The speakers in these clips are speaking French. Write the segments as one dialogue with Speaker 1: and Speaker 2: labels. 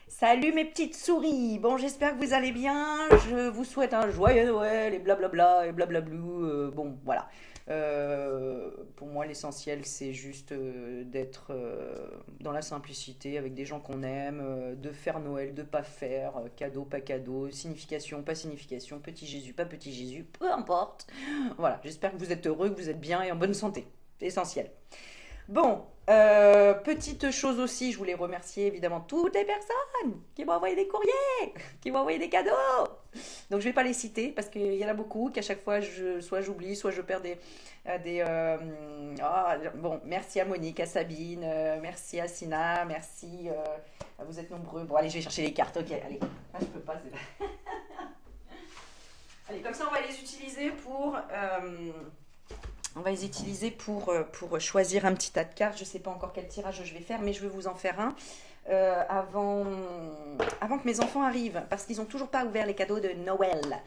Speaker 1: Salut mes petites souris. Bon, j'espère que vous allez bien. Je vous souhaite un joyeux Noël et blablabla et blablablou. Bon, voilà. Pour moi, l'essentiel, c'est juste d'être dans la simplicité avec des gens qu'on aime, de faire Noël, de pas faire, cadeau, pas cadeau, signification, pas signification, petit Jésus, pas petit Jésus, peu importe. Voilà, j'espère que vous êtes heureux, que vous êtes bien et en bonne santé. C'est essentiel. Bon, petite chose aussi, je voulais remercier évidemment toutes les personnes qui m'ont envoyé des courriers, qui m'ont envoyé des cadeaux. Donc je vais pas les citer parce qu'il y en a beaucoup, qu'à chaque fois soit j'oublie, soit je perds bon, merci à Monique, à Sabine, merci à Sina, merci. Vous êtes nombreux. Bon, allez, je vais chercher les cartes. Ok, allez. Ah, je peux pas. Allez, comme ça, on va les utiliser pour choisir un petit tas de cartes. Je ne sais pas encore quel tirage je vais faire, mais je vais vous en faire un avant que mes enfants arrivent, parce qu'ils n'ont toujours pas ouvert les cadeaux de Noël.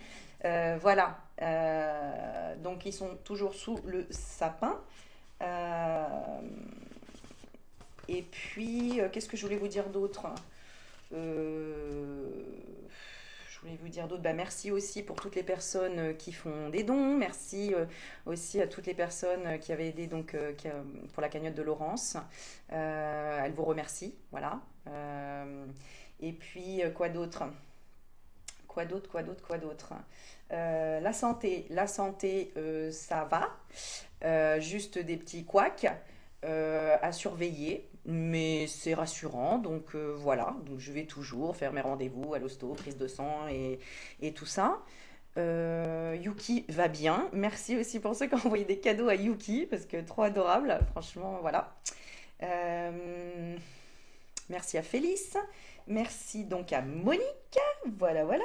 Speaker 1: Voilà. Donc ils sont toujours sous le sapin. Euh, et puis, qu'est-ce que je voulais vous dire d'autre? Euh, je voulais vous dire d'autres. Bah, merci aussi pour toutes les personnes qui font des dons. Merci aussi à toutes les personnes qui avaient aidé pour la cagnotte de Laurence. Elle vous remercie. Voilà. Et puis, quoi d'autre? Quoi d'autre, quoi d'autre, quoi d'autre? La santé, ça va. Juste des petits couacs à surveiller, mais c'est rassurant. Donc voilà, donc je vais toujours faire mes rendez-vous à l'hosto, prise de sang et tout ça. Yuki va bien. Merci aussi pour ceux qui ont envoyé des cadeaux à Yuki, parce que trop adorable, franchement, voilà. Euh, Merci à Félix. Merci donc à Monique. Voilà, voilà.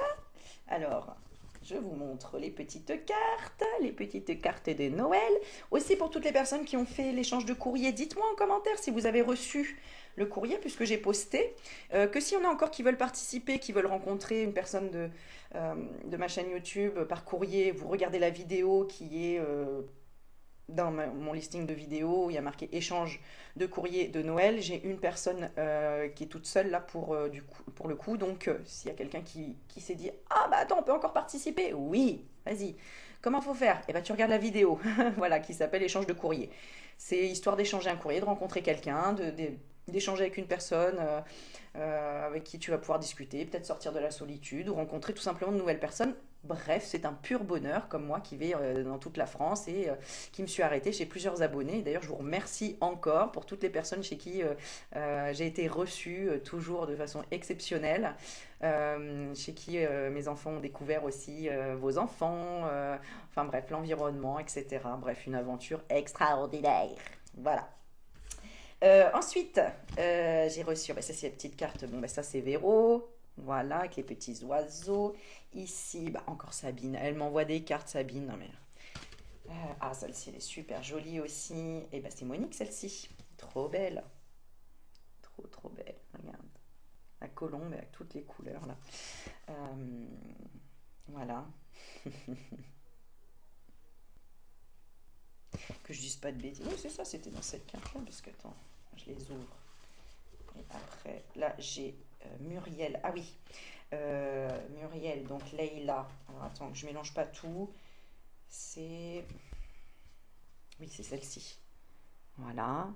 Speaker 1: Alors, je vous montre les petites cartes de Noël. Aussi pour toutes les personnes qui ont fait l'échange de courrier, dites-moi en commentaire si vous avez reçu le courrier, puisque j'ai posté. Que s'il y en a encore qui veulent participer, qui veulent rencontrer une personne de ma chaîne YouTube par courrier, vous regardez la vidéo qui est dans mon listing de vidéos, il y a marqué échange de courrier de Noël. J'ai une personne qui est toute seule là pour le coup. Donc, s'il y a quelqu'un qui s'est dit ah bah attends, on peut encore participer. Oui, vas-y. Comment faut faire? Eh ben, tu regardes la vidéo voilà, qui s'appelle échange de courrier. C'est histoire d'échanger un courrier, de rencontrer quelqu'un, d'échanger avec une personne avec qui tu vas pouvoir discuter, peut-être sortir de la solitude ou rencontrer tout simplement de nouvelles personnes. Bref, c'est un pur bonheur comme moi qui vais dans toute la France et qui me suis arrêtée chez plusieurs abonnés. D'ailleurs, je vous remercie encore pour toutes les personnes chez qui j'ai été reçue toujours de façon exceptionnelle, chez qui mes enfants ont découvert aussi vos enfants, enfin bref, l'environnement, etc. Bref, une aventure extraordinaire. Voilà. Ensuite, j'ai reçu, bah, ça c'est la petite carte, bon bah ça c'est Véro, voilà, avec les petits oiseaux. Ici, bah, encore Sabine, elle m'envoie des cartes Sabine, non mais... ah, celle-ci elle est super jolie aussi, et bah c'est Monique celle-ci, trop belle, trop trop belle, regarde. La colombe avec toutes les couleurs là. Euh, voilà. Que je dise pas de bêtises. Oui, c'est ça, c'était dans cette carte-là, parce que attends, je les ouvre. Et après, là, j'ai Muriel. Ah oui, Muriel, donc Leïla. Alors attends, que je mélange pas tout. C'est. Oui, c'est celle-ci. Voilà.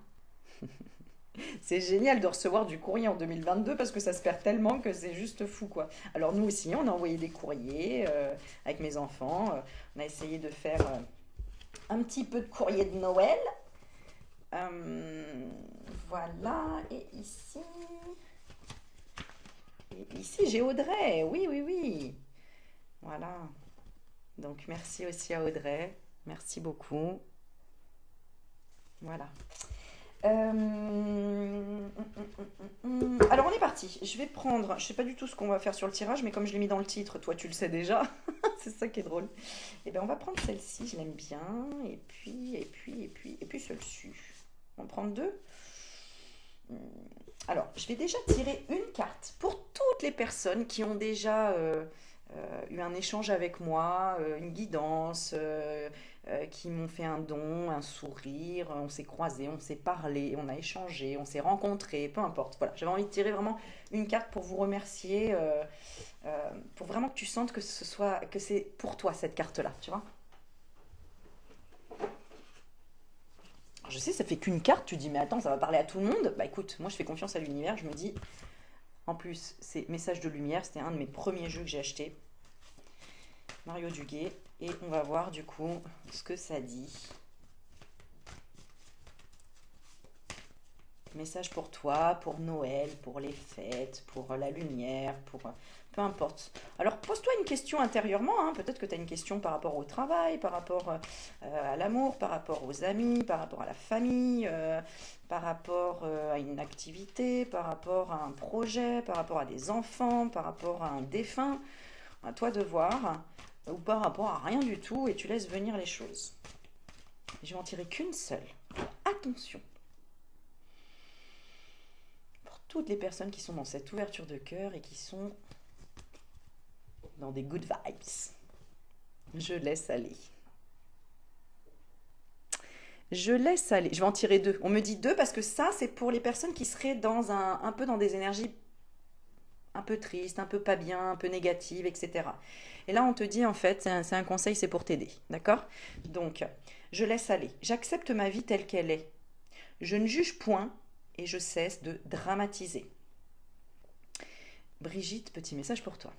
Speaker 1: C'est génial de recevoir du courrier en 2022 parce que ça se perd tellement que c'est juste fou, quoi. Alors, nous aussi, on a envoyé des courriers avec mes enfants. On a essayé de faire un petit peu de courrier de Noël. Euh, voilà. Et ici, j'ai Audrey. Oui, oui, oui. Voilà. Donc, merci aussi à Audrey. Merci beaucoup. Voilà. Alors, on est parti. Je vais prendre. Je sais pas du tout ce qu'on va faire sur le tirage, mais comme je l'ai mis dans le titre, toi, tu le sais déjà. C'est ça qui est drôle. Et bien, on va prendre celle-ci. Je l'aime bien. Et puis celle-ci. On va en prendre deux. Alors, je vais déjà tirer une carte pour toutes les personnes qui ont déjà eu un échange avec moi, une guidance, qui m'ont fait un don, un sourire, on s'est croisés, on s'est parlé, on a échangé, on s'est rencontrés, peu importe. Voilà, j'avais envie de tirer vraiment une carte pour vous remercier, pour vraiment que tu sentes que que c'est pour toi cette carte-là, tu vois. Alors, je sais, ça fait qu'une carte, tu dis, mais attends, ça va parler à tout le monde. Bah écoute, moi je fais confiance à l'univers, je me dis, en plus, c'est Message de Lumière, c'était un de mes premiers jeux que j'ai acheté, Mario Duguay, et on va voir du coup ce que ça dit. Message pour toi, pour Noël, pour les fêtes, pour la lumière, pour... peu importe. Alors pose-toi une question intérieurement, hein. Peut-être que tu as une question par rapport au travail, par rapport à l'amour, par rapport aux amis, par rapport à la famille, par rapport à une activité, par rapport à un projet, par rapport à des enfants, par rapport à un défunt. À toi de voir, ou par rapport à rien du tout, et tu laisses venir les choses. Je vais en tirer qu'une seule. Attention. Toutes les personnes qui sont dans cette ouverture de cœur et qui sont dans des good vibes. Je laisse aller. Je laisse aller. Je vais en tirer deux. On me dit deux parce que ça, c'est pour les personnes qui seraient dans un peu dans des énergies un peu tristes, un peu pas bien, un peu négatives, etc. Et là, on te dit, en fait, c'est un conseil, c'est pour t'aider. D'accord? Donc, je laisse aller. J'accepte ma vie telle qu'elle est. Je ne juge point et je cesse de dramatiser. Brigitte, petit message pour toi.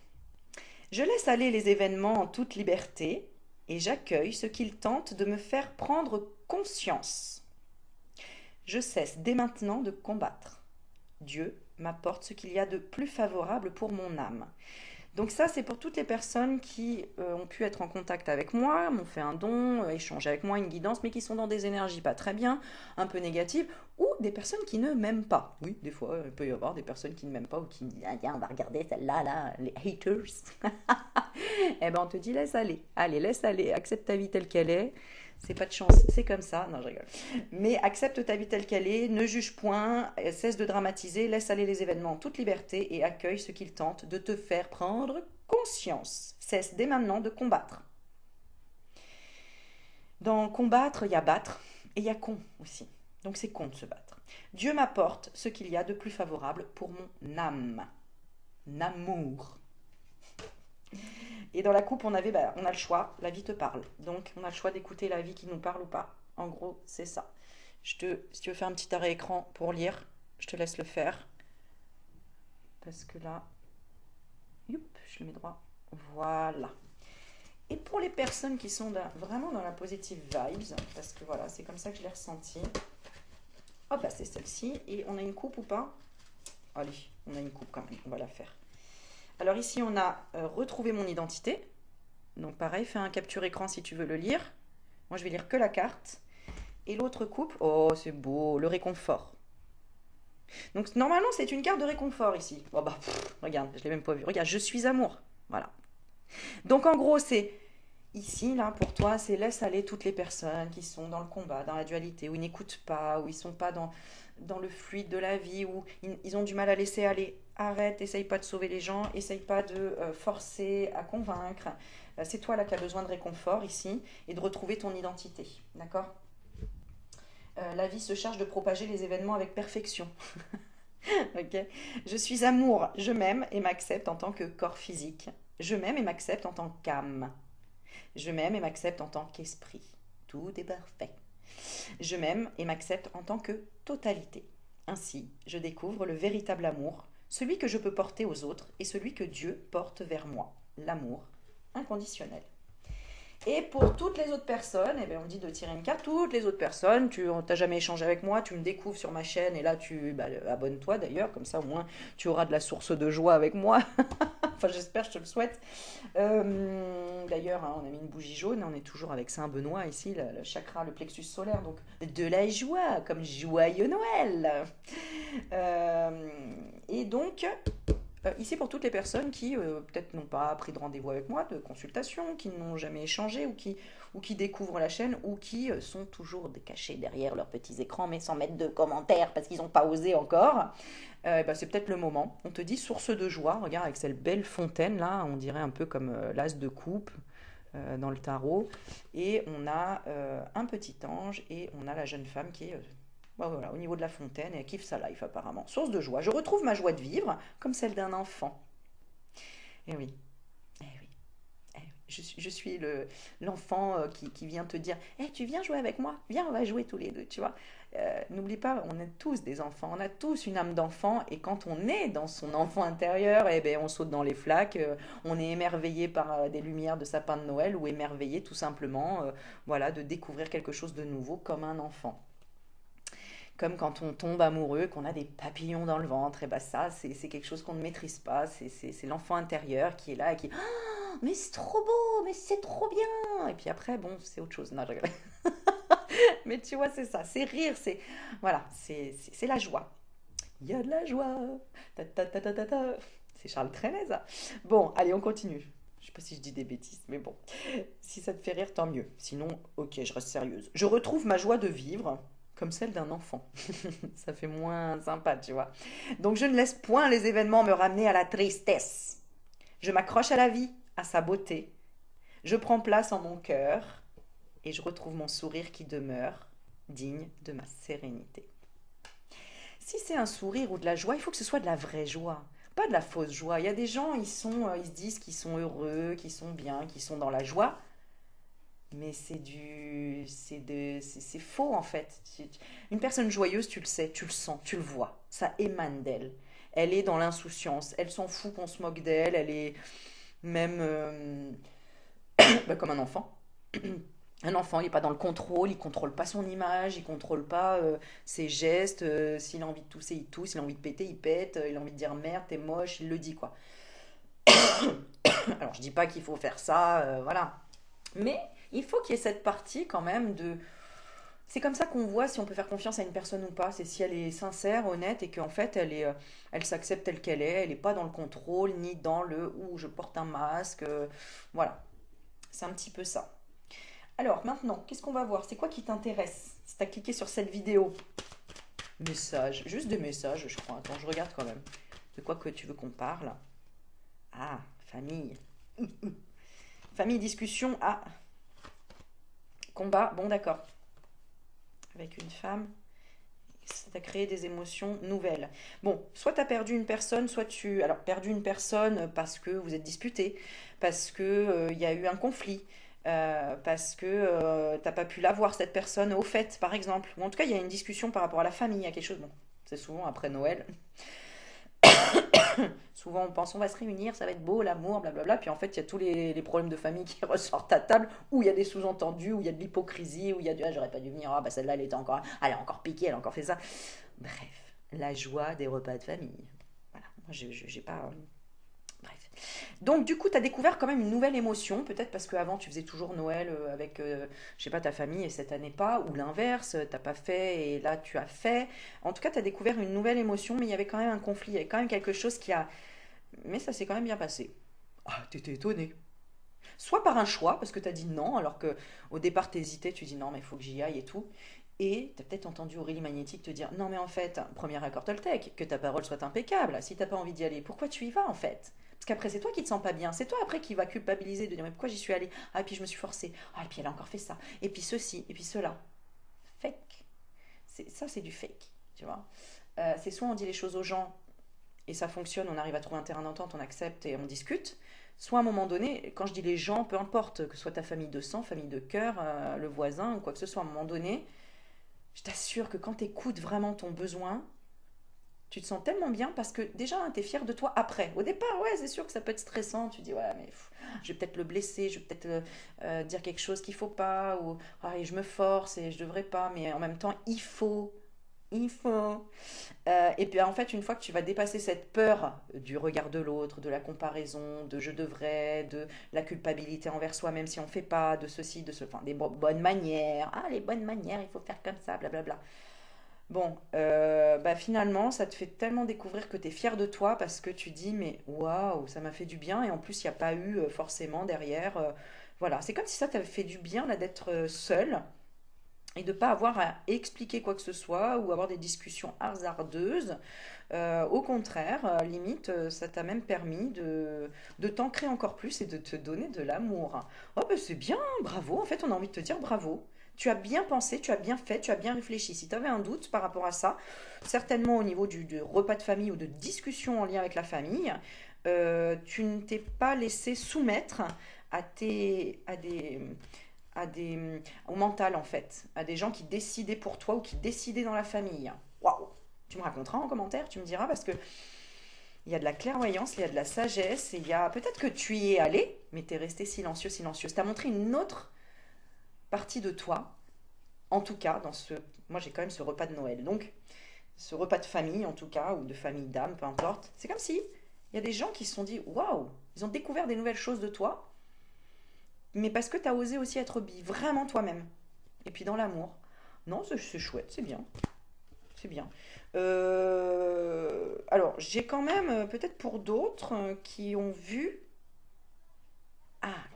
Speaker 1: Je laisse aller les événements en toute liberté et j'accueille ce qu'ils tentent de me faire prendre conscience. Je cesse dès maintenant de combattre. Dieu m'apporte ce qu'il y a de plus favorable pour mon âme. Donc ça, c'est pour toutes les personnes qui ont pu être en contact avec moi, m'ont fait un don, échangé avec moi, une guidance, mais qui sont dans des énergies pas très bien, un peu négatives, ou des personnes qui ne m'aiment pas. Oui, des fois, il peut y avoir des personnes qui ne m'aiment pas ou qui disent, ah, tiens, on va regarder celle-là, là, les haters. Eh ben, on te dit, laisse aller. Allez, laisse aller, accepte ta vie telle qu'elle est. C'est pas de chance, c'est comme ça. Non, je rigole. Mais accepte ta vie telle qu'elle est, ne juge point, cesse de dramatiser, laisse aller les événements en toute liberté et accueille ce qu'ils tentent de te faire prendre conscience. Cesse dès maintenant de combattre. Dans combattre, il y a battre et il y a con aussi. Donc c'est con de se battre. Dieu m'apporte ce qu'il y a de plus favorable pour mon âme. Amour. Et dans la coupe, on a le choix, la vie te parle. Donc, on a le choix d'écouter la vie qui nous parle ou pas. En gros, c'est ça. Si tu veux faire un petit arrêt écran pour lire, je te laisse le faire. Parce que là, youp, je le mets droit. Voilà. Et pour les personnes qui sont vraiment dans la positive vibes, parce que voilà, c'est comme ça que je l'ai ressenti. Hop, bah c'est celle-ci. Et on a une coupe ou pas? Allez, on a une coupe quand même, on va la faire. Alors ici, on a retrouvé mon identité. Donc pareil, fais un capture écran si tu veux le lire. Moi, je vais lire que la carte. Et l'autre coupe, oh, c'est beau, le réconfort. Donc normalement, c'est une carte de réconfort ici. Oh bah, regarde, je ne l'ai même pas vu. Regarde, je suis amour. Voilà. Donc en gros, c'est ici, là, pour toi, c'est laisse aller toutes les personnes qui sont dans le combat, dans la dualité, où ils n'écoutent pas, où ils ne sont pas dans le fluide de la vie, où ils ont du mal à laisser aller. Arrête, essaye pas de sauver les gens, essaye pas de forcer à convaincre. C'est toi là qui as besoin de réconfort ici et de retrouver ton identité. D'accord? La vie se charge de propager les événements avec perfection. Ok? Je suis amour, je m'aime et m'accepte en tant que corps physique. Je m'aime et m'accepte en tant qu'âme. Je m'aime et m'accepte en tant qu'esprit. Tout est parfait. Je m'aime et m'accepte en tant que totalité. Ainsi, je découvre le véritable amour, celui que je peux porter aux autres et celui que Dieu porte vers moi, l'amour inconditionnel. Et pour toutes les autres personnes, eh bien, on dit de tirer une carte. Toutes les autres personnes, tu n'as jamais échangé avec moi, tu me découvres sur ma chaîne et là, abonne-toi d'ailleurs, comme ça au moins tu auras de la source de joie avec moi. Enfin, j'espère, je te le souhaite. D'ailleurs, hein, on a mis une bougie jaune, on est toujours avec Saint-Benoît ici, le chakra, le plexus solaire, donc de la joie, comme joyeux Noël. Et donc, ici pour toutes les personnes qui peut-être n'ont pas pris de rendez-vous avec moi, de consultation, qui n'ont jamais échangé ou qui découvrent la chaîne ou qui sont toujours cachés derrière leurs petits écrans mais sans mettre de commentaires parce qu'ils n'ont pas osé encore, c'est peut-être le moment. On te dit source de joie, regarde avec cette belle fontaine là, on dirait un peu comme l'as de coupe, dans le tarot. Et on a un petit ange et on a la jeune femme qui est bah voilà, au niveau de la fontaine et elle kiffe sa life apparemment. Source de joie. Je retrouve ma joie de vivre comme celle d'un enfant. Et oui, eh oui. Je suis l'enfant qui vient te dire, tu viens jouer avec moi, viens, on va jouer tous les deux, tu vois. N'oublie pas, on est tous des enfants, on a tous une âme d'enfant, et quand on est dans son enfant intérieur, eh ben, on saute dans les flaques, on est émerveillé par des lumières de sapin de Noël, ou émerveillé tout simplement, voilà, de découvrir quelque chose de nouveau comme un enfant. Comme quand on tombe amoureux, qu'on a des papillons dans le ventre, et ben ça, c'est quelque chose qu'on ne maîtrise pas, c'est l'enfant intérieur qui est là et qui mais c'est trop beau, mais c'est trop bien. Et puis après, bon, c'est autre chose. Non, je rigole. Mais tu vois, c'est ça, c'est rire, c'est voilà, c'est la joie. Il y a de la joie. Ta, ta, ta, ta, ta, ta. C'est Charles Trenet, ça. Bon, allez, on continue. Je sais pas si je dis des bêtises, mais bon. Si ça te fait rire, tant mieux. Sinon, ok, je reste sérieuse. Je retrouve ma joie de vivre comme celle d'un enfant. Ça fait moins sympa, tu vois. Donc je ne laisse point les événements me ramener à la tristesse. Je m'accroche à la vie, à sa beauté. Je prends place en mon cœur et je retrouve mon sourire qui demeure digne de ma sérénité. Si c'est un sourire ou de la joie, il faut que ce soit de la vraie joie, pas de la fausse joie. Il y a des gens, ils se disent qu'ils sont heureux, qu'ils sont bien, qu'ils sont dans la joie, mais c'est faux en fait. Une personne joyeuse, tu le sais, tu le sens, tu le vois, ça émane d'elle. Elle est dans l'insouciance, elle s'en fout qu'on se moque d'elle, elle est même bah, comme un enfant. Un enfant, il n'est pas dans le contrôle, il contrôle pas son image, il contrôle pas ses gestes. S'il a envie de tousser, il tousse. S'il a envie de péter, il pète. Il a envie de dire merde, t'es moche, il le dit quoi. Alors je dis pas qu'il faut faire ça, voilà. Mais il faut qu'il y ait cette partie quand même de. C'est comme ça qu'on voit si on peut faire confiance à une personne ou pas. C'est si elle est sincère, honnête et qu'en fait elle s'accepte telle qu'elle est. Elle n'est pas dans le contrôle ni dans le où je porte un masque. Voilà, c'est un petit peu ça. Alors maintenant, qu'est-ce qu'on va voir? C'est quoi qui t'intéresse? Si tu as cliqué sur cette vidéo. Message, juste des messages, je crois. Attends, je regarde quand même. De quoi que tu veux qu'on parle? Ah, famille. Famille, discussion. Ah, combat. Bon, d'accord. Avec une femme, ça t'a créé des émotions nouvelles. Bon, soit tu as perdu une personne, soit tu... Alors, perdu une personne parce que vous êtes disputé, parce que il y a eu un conflit, parce que t'as pas pu la voir, cette personne, au fait, par exemple. Ou en tout cas, il y a une discussion par rapport à la famille, à quelque chose. Bon, c'est souvent après Noël. Souvent, on pense on va se réunir, ça va être beau, l'amour, blablabla. Puis en fait, il y a tous les problèmes de famille qui ressortent à table, où il y a des sous-entendus, où il y a de l'hypocrisie, où il y a du ah, j'aurais pas dû venir, ah bah celle-là, elle était encore, elle a encore piqué, elle a encore fait ça. Bref, la joie des repas de famille. Voilà, moi, j'ai pas. Bref. Donc, du coup, tu as découvert quand même une nouvelle émotion, peut-être parce qu'avant, tu faisais toujours Noël avec, je sais pas, ta famille et cette année pas, ou l'inverse, t'as pas fait et là, tu as fait. En tout cas, tu as découvert une nouvelle émotion, mais il y avait quand même un conflit, il y avait quand même quelque chose qui a. Mais ça s'est quand même bien passé. Ah, t'étais étonné. Soit par un choix, parce que t'as dit non, alors que au départ t'hésitais, tu dis non, mais il faut que j'y aille et tout. Et t'as peut-être entendu Aurélie Magnétique te dire non, mais en fait, premier accord Toltec, que ta parole soit impeccable. Si t'as pas envie d'y aller, pourquoi tu y vas en fait? Parce qu'après, c'est toi qui te sens pas bien. C'est toi après qui va culpabiliser de dire mais pourquoi j'y suis allée? Ah, et puis je me suis forcée. Ah, et puis elle a encore fait ça. Et puis ceci, et puis cela. Fake. Ça, c'est du fake. Tu vois? C'est soit on dit les choses aux gens et ça fonctionne, on arrive à trouver un terrain d'entente, on accepte et on discute. Soit à un moment donné, quand je dis les gens, peu importe, que ce soit ta famille de sang, famille de cœur, le voisin ou quoi que ce soit, à un moment donné, je t'assure que quand tu écoutes vraiment ton besoin, tu te sens tellement bien parce que déjà, tu es fier de toi après. Au départ, ouais, c'est sûr que ça peut être stressant. Tu dis, ouais, mais je vais peut-être le blesser, je vais peut-être dire quelque chose qu'il faut pas, ou ah, et je me force et je devrais pas, mais en même temps, il faut. Il faut. Et puis en fait, une fois que tu vas dépasser cette peur du regard de l'autre, de la comparaison, de je devrais, de la culpabilité envers soi, même si on ne fait pas, de ceci, de ce, enfin, des bonnes manières. Ah, les bonnes manières, il faut faire comme ça, blablabla. Bon, bah finalement, ça te fait tellement découvrir que tu es fier de toi parce que tu dis, mais waouh, ça m'a fait du bien. Et en plus, il n'y a pas eu forcément derrière. Voilà, c'est comme si ça t'avait fait du bien là d'être seul et de ne pas avoir à expliquer quoi que ce soit ou avoir des discussions hasardeuses. Au contraire, limite, ça t'a même permis de t'ancrer encore plus et de te donner de l'amour. Oh, ben c'est bien, bravo. En fait, on a envie de te dire bravo. Tu as bien pensé, tu as bien fait, tu as bien réfléchi. Si tu avais un doute par rapport à ça, certainement au niveau du repas de famille ou de discussion en lien avec la famille, tu ne t'es pas laissé soumettre à, au mental en fait, à des gens qui décidaient pour toi ou qui décidaient dans la famille. Waouh! Tu me raconteras en commentaire, tu me diras parce que il y a de la clairvoyance, il y a de la sagesse, et il y a peut-être que tu y es allé, mais tu es resté silencieux, silencieux. Tu as montré une autre partie de toi, en tout cas dans ce moi j'ai quand même ce repas de Noël. Donc ce repas de famille en tout cas ou de famille d'âme, peu importe. C'est comme si il y a des gens qui se sont dit waouh, ils ont découvert des nouvelles choses de toi, mais parce que tu as osé aussi être vraiment toi-même. Et puis dans l'amour. Non, c'est chouette, c'est bien. C'est bien. Alors, j'ai quand même, peut-être pour d'autres, qui ont vu,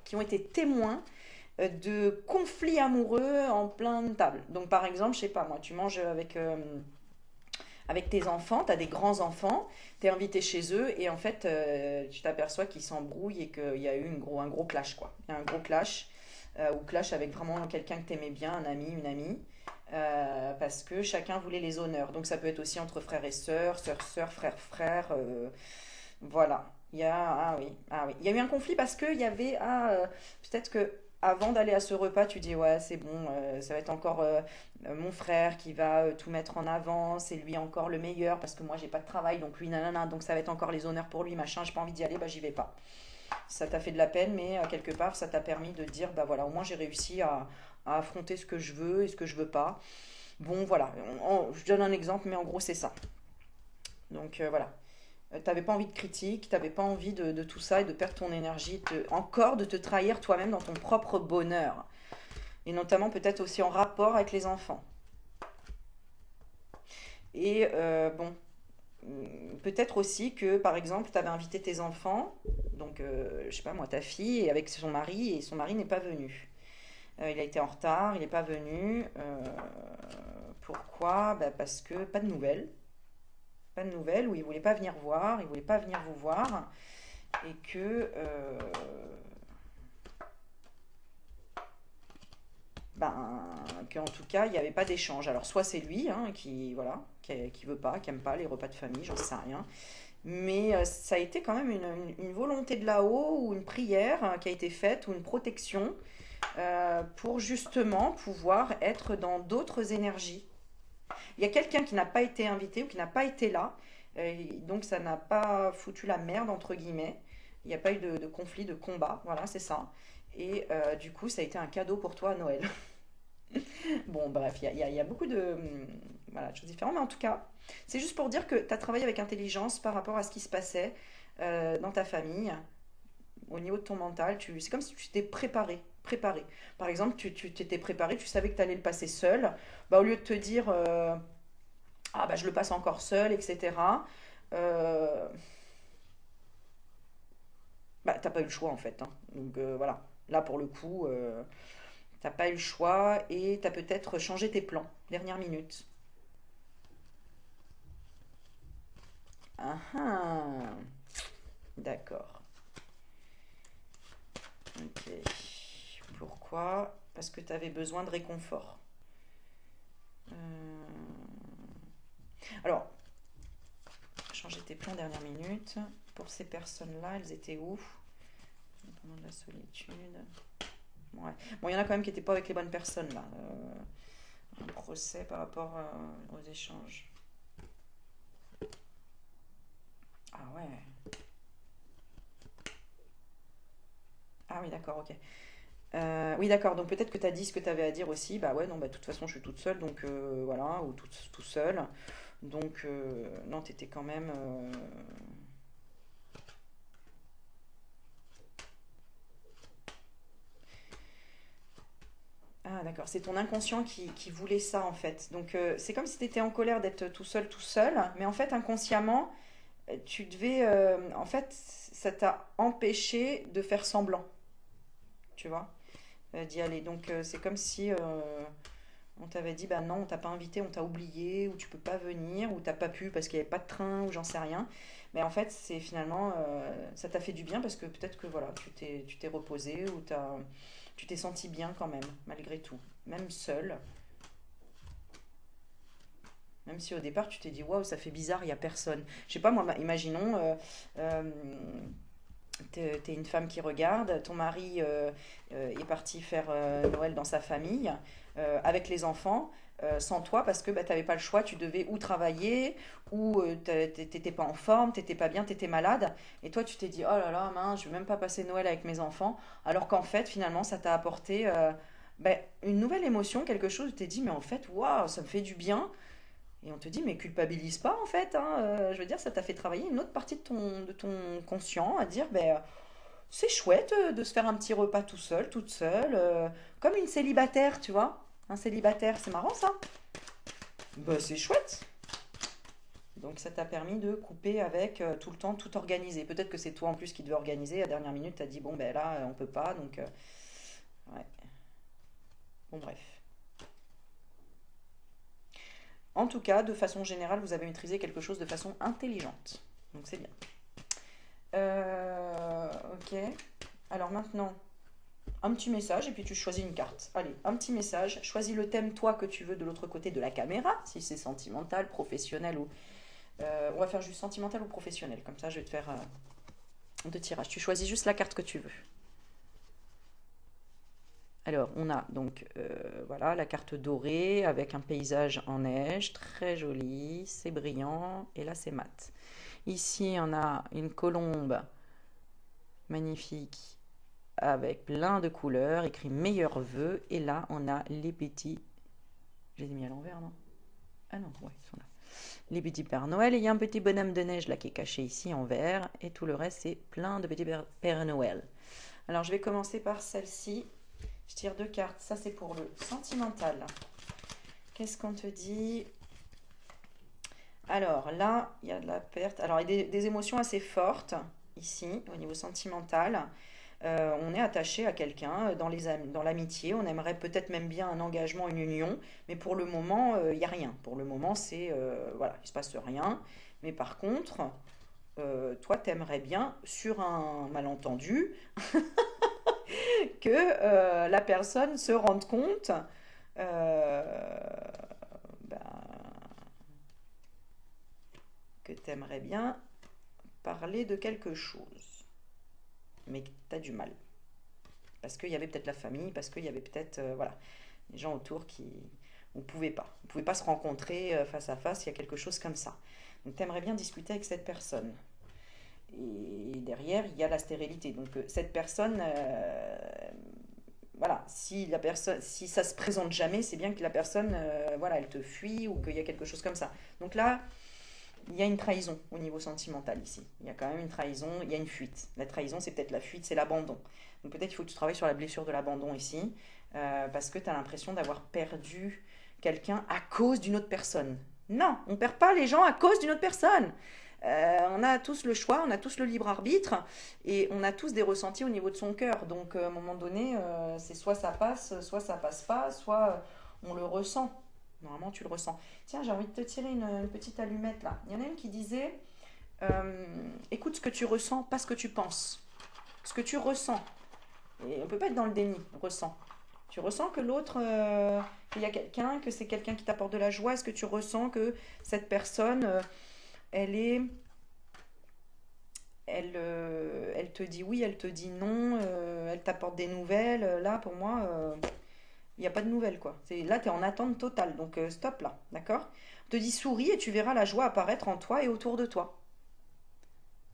Speaker 1: qui ont été témoins de conflits amoureux en plein de table. Donc, par exemple, je sais pas, moi, tu manges avec tes enfants, tu as des grands-enfants, tu es invité chez eux, et en fait, tu t'aperçois qu'ils s'embrouillent et qu'il y a eu un gros clash, quoi. Il y a un gros clash, ou clash avec vraiment quelqu'un que tu aimais bien, un ami, une amie. Parce que chacun voulait les honneurs. Donc ça peut être aussi entre frères et sœurs, sœurs, frères, frères. Voilà. Il y a eu un conflit parce qu'il y avait, peut-être que avant d'aller à ce repas, tu dis, ouais, c'est bon, ça va être encore mon frère qui va tout mettre en avant, c'est lui encore le meilleur parce que moi j'ai pas de travail, donc lui, nanana, donc ça va être encore les honneurs pour lui, machin, j'ai pas envie d'y aller, bah j'y vais pas. Ça t'a fait de la peine, mais quelque part, ça t'a permis de dire, bah voilà, au moins j'ai réussi à affronter ce que je veux et ce que je veux pas. Bon, voilà, je donne un exemple, mais en gros, c'est ça. Donc voilà. T'avais pas envie de critique, t'avais pas envie de tout ça et de perdre ton énergie, encore de te trahir toi-même dans ton propre bonheur. Et notamment peut-être aussi en rapport avec les enfants. Et bon, peut-être aussi que par exemple, tu avais invité tes enfants, donc je sais pas moi, ta fille, et avec son mari, et son mari n'est pas venu. Il a été en retard, il n'est pas venu. Pourquoi? Bah, parce que pas de nouvelles. Pas de nouvelles, ou il voulait pas venir voir, il voulait pas venir vous voir, et que, ben, qu'en tout cas, il n'y avait pas d'échange. Alors, soit c'est lui qui, voilà, qui veut pas, qui aime pas les repas de famille, j'en sais rien. Mais ça a été quand même une volonté de là-haut, ou une prière qui a été faite, ou une protection, pour justement pouvoir être dans d'autres énergies. Il y a quelqu'un qui n'a pas été invité ou qui n'a pas été là, donc ça n'a pas foutu la merde, entre guillemets. Il n'y a pas eu de conflit, de combat, voilà, c'est ça. Et du coup, ça a été un cadeau pour toi à Noël. Bon, bref, il y a beaucoup voilà, de choses différentes, mais en tout cas, c'est juste pour dire que tu as travaillé avec intelligence par rapport à ce qui se passait dans ta famille, au niveau de ton mental. C'est comme si tu t'es préparé. Préparé. Par exemple, tu t'étais préparé, tu savais que tu allais le passer seul. Bah, au lieu de te dire ah bah je le passe encore seul, etc. euh, Bah t'as pas eu le choix en fait, hein. Donc voilà. Là pour le coup, t'as pas eu le choix et t'as peut-être changé tes plans, dernière minute. Ah ah. D'accord. Ok. Pourquoi? Parce que tu avais besoin de réconfort. Alors, changer tes plans dernière minute. Pour ces personnes-là, elles étaient où? Pendant de la solitude. Ouais. Bon, il y en a quand même qui n'étaient pas avec les bonnes personnes là. Un procès par rapport aux échanges. Ah ouais. Ah oui, d'accord, ok. Oui, d'accord. Donc peut-être que tu as dit ce que tu avais à dire aussi. Bah ouais, non, bah de toute façon, je suis toute seule, donc voilà, ou tout seul. Donc non, t'étais quand même. Ah d'accord, c'est ton inconscient qui voulait ça en fait. Donc c'est comme si tu étais en colère d'être tout seul, mais en fait inconsciemment, tu devais, en fait, ça t'a empêché de faire semblant, tu vois, d'y aller. Donc c'est comme si On t'avait dit, bah non, on t'a pas invité, on t'a oublié, ou tu peux pas venir, ou t'as pas pu parce qu'il n'y avait pas de train, ou j'en sais rien. Mais en fait, c'est finalement, ça t'a fait du bien parce que peut-être que voilà, tu t'es reposé, ou tu t'es senti bien quand même, malgré tout. Même seul, même si au départ tu t'es dit, waouh, ça fait bizarre, il y a personne. Je sais pas, moi, imaginons, euh, t'es une femme qui regarde, ton mari est parti faire Noël dans sa famille avec les enfants. Sans toi parce que bah, tu n'avais pas le choix, tu devais ou travailler ou t'étais pas en forme, t'étais pas bien, t'étais malade et toi tu t'es dit oh là là mince je vais même pas passer Noël avec mes enfants alors qu'en fait finalement ça t'a apporté ben, une nouvelle émotion, quelque chose où tu t'es dit mais en fait waouh ça me fait du bien et on te dit, mais culpabilise pas en fait, hein, je veux dire, ça t'a fait travailler une autre partie de ton conscient à dire, ben, c'est chouette de se faire un petit repas tout seul, toute seule, comme une célibataire, tu vois. Un célibataire, c'est marrant ça. Ben, c'est chouette. Donc ça t'a permis de couper avec tout le temps, tout organiser. Peut-être que c'est toi en plus qui devais organiser. À la dernière minute, t'as dit, bon ben là, on peut pas. Donc, ouais. Bon bref. En tout cas, de façon générale, vous avez maîtrisé quelque chose de façon intelligente. Donc c'est bien. Ok. Alors maintenant, un petit message et puis tu choisis une carte. Allez, un petit message. Choisis le thème toi que tu veux de l'autre côté de la caméra, si c'est sentimental, professionnel ou... on va faire juste sentimental ou professionnel. Comme ça, je vais te faire deux tirages. Tu choisis juste la carte que tu veux. Alors, on a donc voilà la carte dorée avec un paysage en neige, très joli, c'est brillant et là c'est mat. Ici, on a une colombe magnifique avec plein de couleurs, écrit meilleurs vœux et là on a les petits. Je les ai mis à l'envers, non? Ah non, ouais, ils sont là. Les petits Pères Noël et il y a un petit bonhomme de neige là qui est caché ici en vert et tout le reste c'est plein de petits Pères Noël. Alors, je vais commencer par celle-ci. Je tire deux cartes. Ça, c'est pour le sentimental. Qu'est-ce qu'on te dit? Alors, là, il y a de la perte. Alors, il y a des émotions assez fortes, ici, au niveau sentimental. On est attaché à quelqu'un dans l'amitié. On aimerait peut-être même bien un engagement, une union. Mais pour le moment, il n'y a rien. Pour le moment, c'est... voilà, il ne se passe rien. Mais par contre, toi, t'aimerais bien, sur un malentendu, que la personne se rende compte euh, ben, que tu aimerais bien parler de quelque chose, mais que tu as du mal. Parce qu'il y avait peut-être la famille, parce qu'il y avait peut-être voilà, des gens autour qui... On ne pouvait pas. On ne pouvait pas se rencontrer face à face, il y a quelque chose comme ça. Donc tu aimerais bien discuter avec cette personne. Et derrière, il y a la stérilité. Donc cette personne, voilà, si ça se présente jamais, c'est bien que la personne, voilà, elle te fuit ou qu'il y a quelque chose comme ça. Donc là, il y a une trahison au niveau sentimental ici. Il y a quand même une trahison, il y a une fuite. La trahison, c'est peut-être la fuite, c'est l'abandon. Donc peut-être qu'il faut que tu travailles sur la blessure de l'abandon ici, parce que tu as l'impression d'avoir perdu quelqu'un à cause d'une autre personne. Non, on ne perd pas les gens à cause d'une autre personne. On a tous le choix, on a tous le libre arbitre et on a tous des ressentis au niveau de son cœur. Donc à un moment donné, c'est soit ça passe pas, soit on le ressent. Normalement, tu le ressens. Tiens, j'ai envie de te tirer une petite allumette là. Il y en a une qui disait écoute ce que tu ressens, pas ce que tu penses. Ce que tu ressens. Et on peut pas être dans le déni, ressent. Tu ressens que l'autre, qu'il y a quelqu'un, que c'est quelqu'un qui t'apporte de la joie. Est-ce que tu ressens que cette personne, elle est, elle te dit oui, elle te dit non, elle t'apporte des nouvelles. Là, pour moi, il n'y a pas de nouvelles, quoi. Là, tu es en attente totale, donc stop là, d'accord? On te dit souris et tu verras la joie apparaître en toi et autour de toi.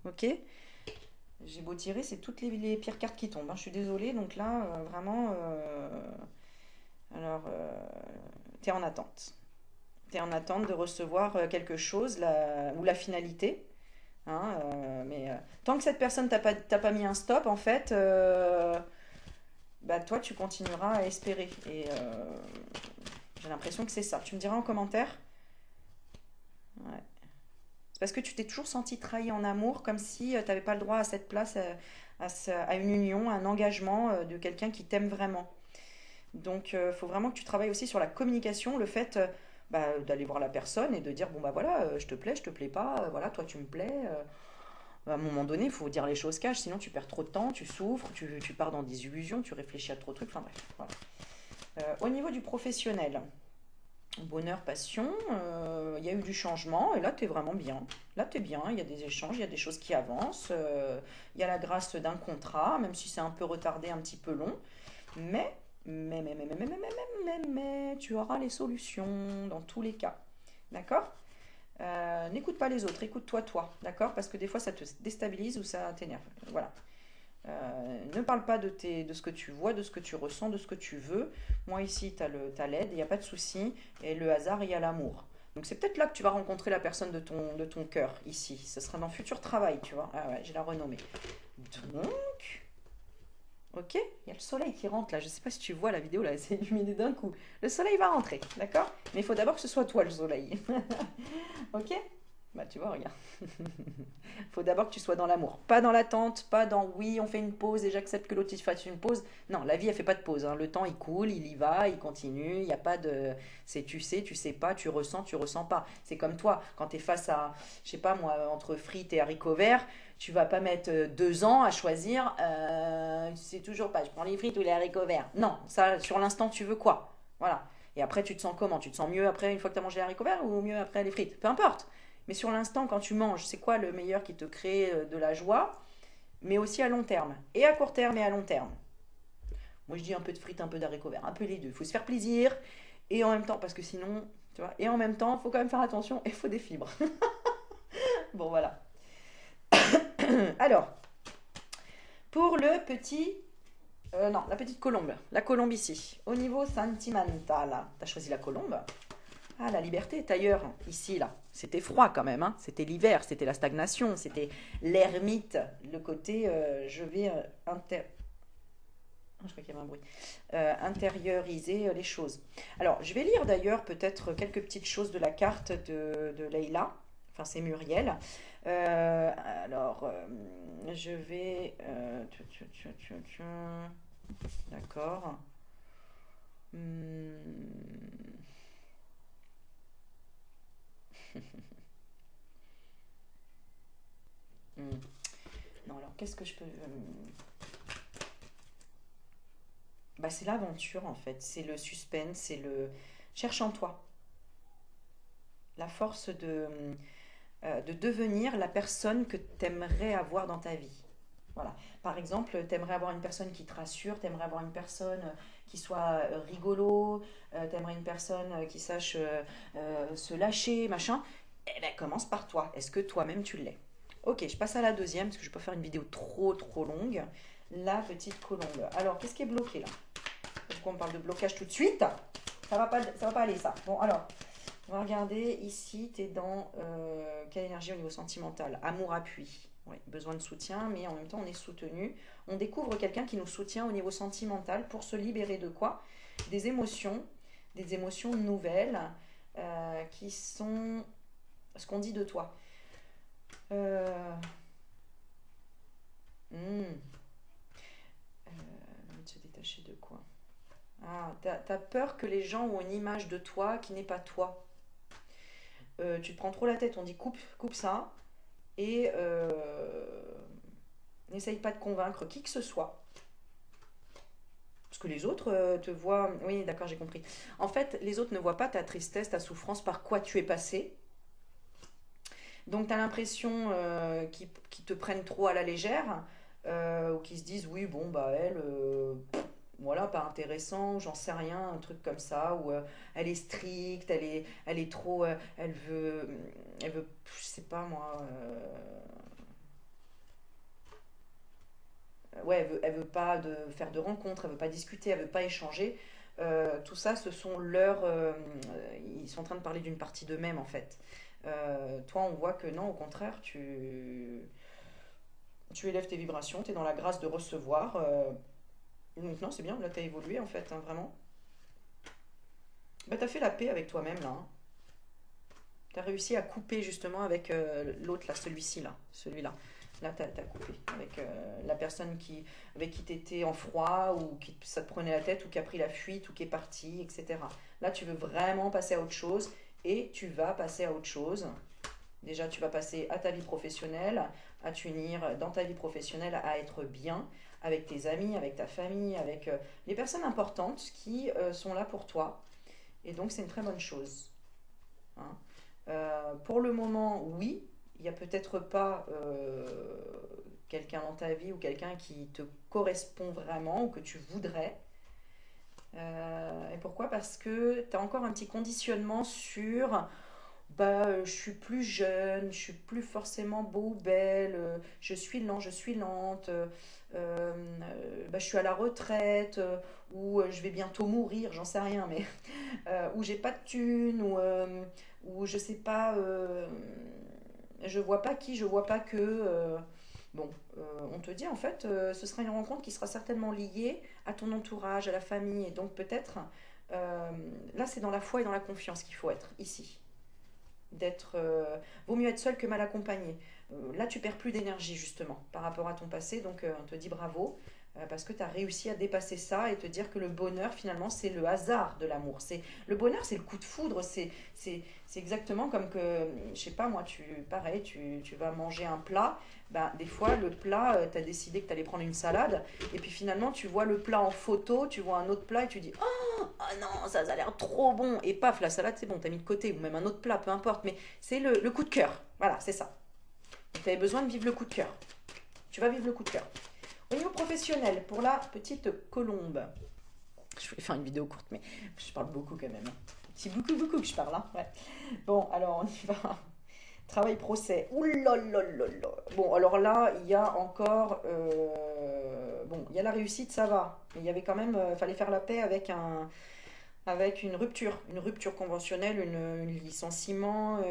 Speaker 1: Ok? J'ai beau tirer, c'est toutes les pires cartes qui tombent, hein. Je suis désolée, donc là, vraiment, alors, tu es en attente. Tu es en attente de recevoir quelque chose, ou la finalité. Hein, mais tant que cette personne t'a pas mis un stop, en fait, bah, toi, tu continueras à espérer. Et j'ai l'impression que c'est ça. Tu me diras en commentaire. Ouais. C'est parce que tu t'es toujours senti trahi en amour, comme si tu n'avais pas le droit à cette place, à une union, à un engagement de quelqu'un qui t'aime vraiment. Donc, il faut vraiment que tu travailles aussi sur la communication, le fait d'aller voir la personne et de dire, bon, bah voilà, je te plais pas, voilà, toi, tu me plais. À un moment donné, il faut dire les choses cash, sinon tu perds trop de temps, tu souffres, tu pars dans des illusions, tu réfléchis à trop de trucs, enfin bref, voilà. Au niveau du professionnel, bonheur, passion, il y a eu du changement et là tu es vraiment bien. Là tu es bien, il y a des échanges, il y a des choses qui avancent, il y a la grâce d'un contrat, même si c'est un peu retardé, un petit peu long, mais, tu auras les solutions dans tous les cas. D'accord? N'écoute pas les autres, écoute-toi toi, d'accord? Parce que des fois ça te déstabilise ou ça t'énerve. Voilà. Ne parle pas de ce que tu vois, de ce que tu ressens, de ce que tu veux. Moi ici, t'as l'aide, il n'y a pas de souci. Et le hasard, il y a l'amour. Donc c'est peut-être là que tu vas rencontrer la personne de ton cœur, ici. Ce sera dans futur travail, tu vois. Ah ouais, j'ai la renommée. Donc, ok, il y a le soleil qui rentre là. Je sais pas si tu vois la vidéo là, c'est illuminé d'un coup. Le soleil va rentrer, d'accord? Mais il faut d'abord que ce soit toi le soleil. Ok? Bah tu vois, regarde. Faut d'abord que tu sois dans l'amour. Pas dans l'attente, pas dans oui, on fait une pause et j'accepte que l'autre il fasse une pause. Non, la vie elle fait pas de pause, hein. Le temps il coule, il y va, il continue. Il n'y a pas de. C'est tu sais pas, tu ressens pas. C'est comme toi, quand tu es face à, je sais pas moi, entre frites et haricots verts, tu vas pas mettre 2 ans à choisir. Tu sais toujours pas, je prends les frites ou les haricots verts. Non, ça sur l'instant tu veux quoi? Voilà. Et après tu te sens comment? Tu te sens mieux après une fois que tu as mangé les haricots verts ou mieux après les frites? Peu importe. Mais sur l'instant, quand tu manges, c'est quoi le meilleur qui te crée de la joie, mais aussi à long terme, et à court terme et à long terme. Moi, je dis un peu de frites, un peu d'haricots verts, un peu les deux. Il faut se faire plaisir, et en même temps, parce que sinon, tu vois, et en même temps, il faut quand même faire attention, et il faut des fibres. Bon, voilà. Alors, pour le petit... non, la petite colombe. La colombe ici. Au niveau sentimental, t'as choisi la colombe. Ah, la liberté est ailleurs, ici, là. C'était froid quand même, hein. C'était l'hiver, c'était la stagnation, c'était l'ermite, le côté je vais je crois qu'il y avait un bruit. Intérioriser les choses. Alors, je vais lire d'ailleurs peut-être quelques petites choses de la carte de Leïla. Enfin, c'est Muriel. Alors, je vais... D'accord. Hmm. Hmm. Non, alors qu'est-ce que je peux... Bah, c'est l'aventure en fait, c'est le suspense, c'est le... Cherche en toi la force de devenir la personne que tu aimerais avoir dans ta vie. Voilà. Par exemple, tu aimerais avoir une personne qui te rassure, tu aimerais avoir une personne qui soit rigolo, tu aimerais une personne qui sache se lâcher, machin. Eh ben, commence par toi. Est-ce que toi-même tu l'es? Ok, je passe à la deuxième parce que je ne vais pas faire une vidéo trop longue. La petite colombe. Alors, qu'est-ce qui est bloqué là? Pourquoi on parle de blocage tout de suite? Ça va pas aller ça. Bon, alors, on va regarder ici, tu es dans quelle énergie au niveau sentimental? Amour, appui. Oui, besoin de soutien, mais en même temps, on est soutenu. On découvre quelqu'un qui nous soutient au niveau sentimental pour se libérer de quoi? Des émotions nouvelles qui sont ce qu'on dit de toi. Euh, hmm, se détacher de quoi? Ah, t'as peur que les gens ont une image de toi qui n'est pas toi. Tu te prends trop la tête, on dit coupe ça, et n'essaye pas de convaincre qui que ce soit. Parce que les autres te voient... Oui, d'accord, j'ai compris. En fait, les autres ne voient pas ta tristesse, ta souffrance, par quoi tu es passé. Donc, tu as l'impression qu'ils te prennent trop à la légère, ou qu'ils se disent, oui, bon, bah, elle, voilà, pas intéressant, j'en sais rien, un truc comme ça, ou elle est stricte, elle est trop, elle veut, je sais pas moi, ouais, elle veut pas faire de rencontres, elle veut pas discuter, elle veut pas échanger. Tout ça, ce sont leurs, ils sont en train de parler d'une partie d'eux-mêmes en fait. Toi, on voit que non, au contraire, tu élèves tes vibrations, tu es dans la grâce de recevoir. Donc non, c'est bien, là, tu as évolué en fait, hein, vraiment. Bah, tu as fait la paix avec toi-même là, hein. Tu as réussi à couper justement avec l'autre là, celui-ci là, celui-là. Là, tu as coupé avec la personne avec qui tu étais en froid ou qui ça te prenait la tête ou qui a pris la fuite ou qui est parti, etc. Là, tu veux vraiment passer à autre chose et tu vas passer à autre chose. Déjà, tu vas passer à ta vie professionnelle, à t'unir dans ta vie professionnelle, à être bien avec tes amis, avec ta famille, avec les personnes importantes qui sont là pour toi. Et donc, c'est une très bonne chose, hein. Pour le moment, oui, il n'y a peut-être pas quelqu'un dans ta vie ou quelqu'un qui te correspond vraiment ou que tu voudrais. Et pourquoi? Parce que tu as encore un petit conditionnement sur bah, je suis plus jeune, je suis plus forcément beau ou belle, je suis lent, je suis lente, bah, je suis à la retraite, ou je vais bientôt mourir, j'en sais rien, mais ou j'ai pas de thune, ou je sais pas, je vois pas qui, je vois pas que. Bon, on te dit en fait, ce sera une rencontre qui sera certainement liée à ton entourage, à la famille, et donc peut-être, euh, là c'est dans la foi et dans la confiance qu'il faut être ici. D'être, vaut mieux être seul que mal accompagné. Là, tu perds plus d'énergie justement par rapport à ton passé, donc on te dit bravo parce que tu as réussi à dépasser ça et te dire que le bonheur finalement c'est le hasard de l'amour. C'est le bonheur, c'est le coup de foudre, c'est exactement comme que je sais pas moi, pareil, tu vas manger un plat, ben, des fois le plat tu as décidé que tu allais prendre une salade et puis finalement tu vois le plat en photo, tu vois un autre plat et tu dis oh non, ça a l'air trop bon. Et paf, la salade, c'est bon, t'as mis de côté. Ou même un autre plat, peu importe. Mais c'est le coup de cœur. Voilà, c'est ça. Tu avais besoin de vivre le coup de cœur. Tu vas vivre le coup de cœur. Au niveau professionnel, pour la petite colombe. Je voulais faire une vidéo courte, mais je parle beaucoup quand même. C'est beaucoup, beaucoup que je parle. Hein. Ouais. Bon, alors on y va. Travail procès. Ouh là là là là. Bon, alors là, il y a encore. Bon, il y a la réussite, ça va. Mais il y avait quand même. Fallait faire la paix avec une rupture conventionnelle, un licenciement,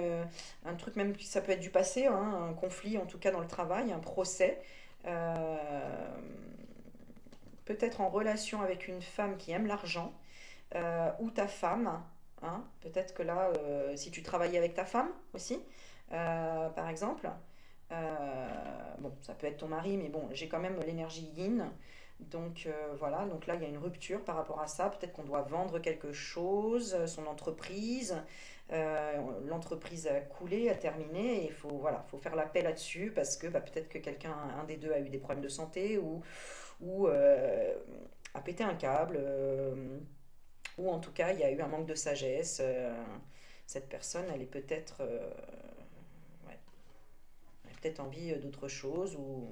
Speaker 1: un truc même, ça peut être du passé, hein, un conflit en tout cas dans le travail, un procès, euh, peut-être en relation avec une femme qui aime l'argent, ou ta femme, hein, peut-être que là, si tu travaillais avec ta femme aussi, par exemple, bon, ça peut être ton mari, mais bon, j'ai quand même l'énergie yin. Donc voilà, donc là il y a une rupture par rapport à ça. Peut-être qu'on doit vendre quelque chose, son entreprise. L'entreprise a coulé, a terminé, et il faut, voilà, faut faire la paix là-dessus parce que bah, peut-être que quelqu'un, un des deux a eu des problèmes de santé ou a pété un câble, ou en tout cas il y a eu un manque de sagesse. Cette personne, elle est peut-être ouais, elle a peut-être envie d'autre chose ou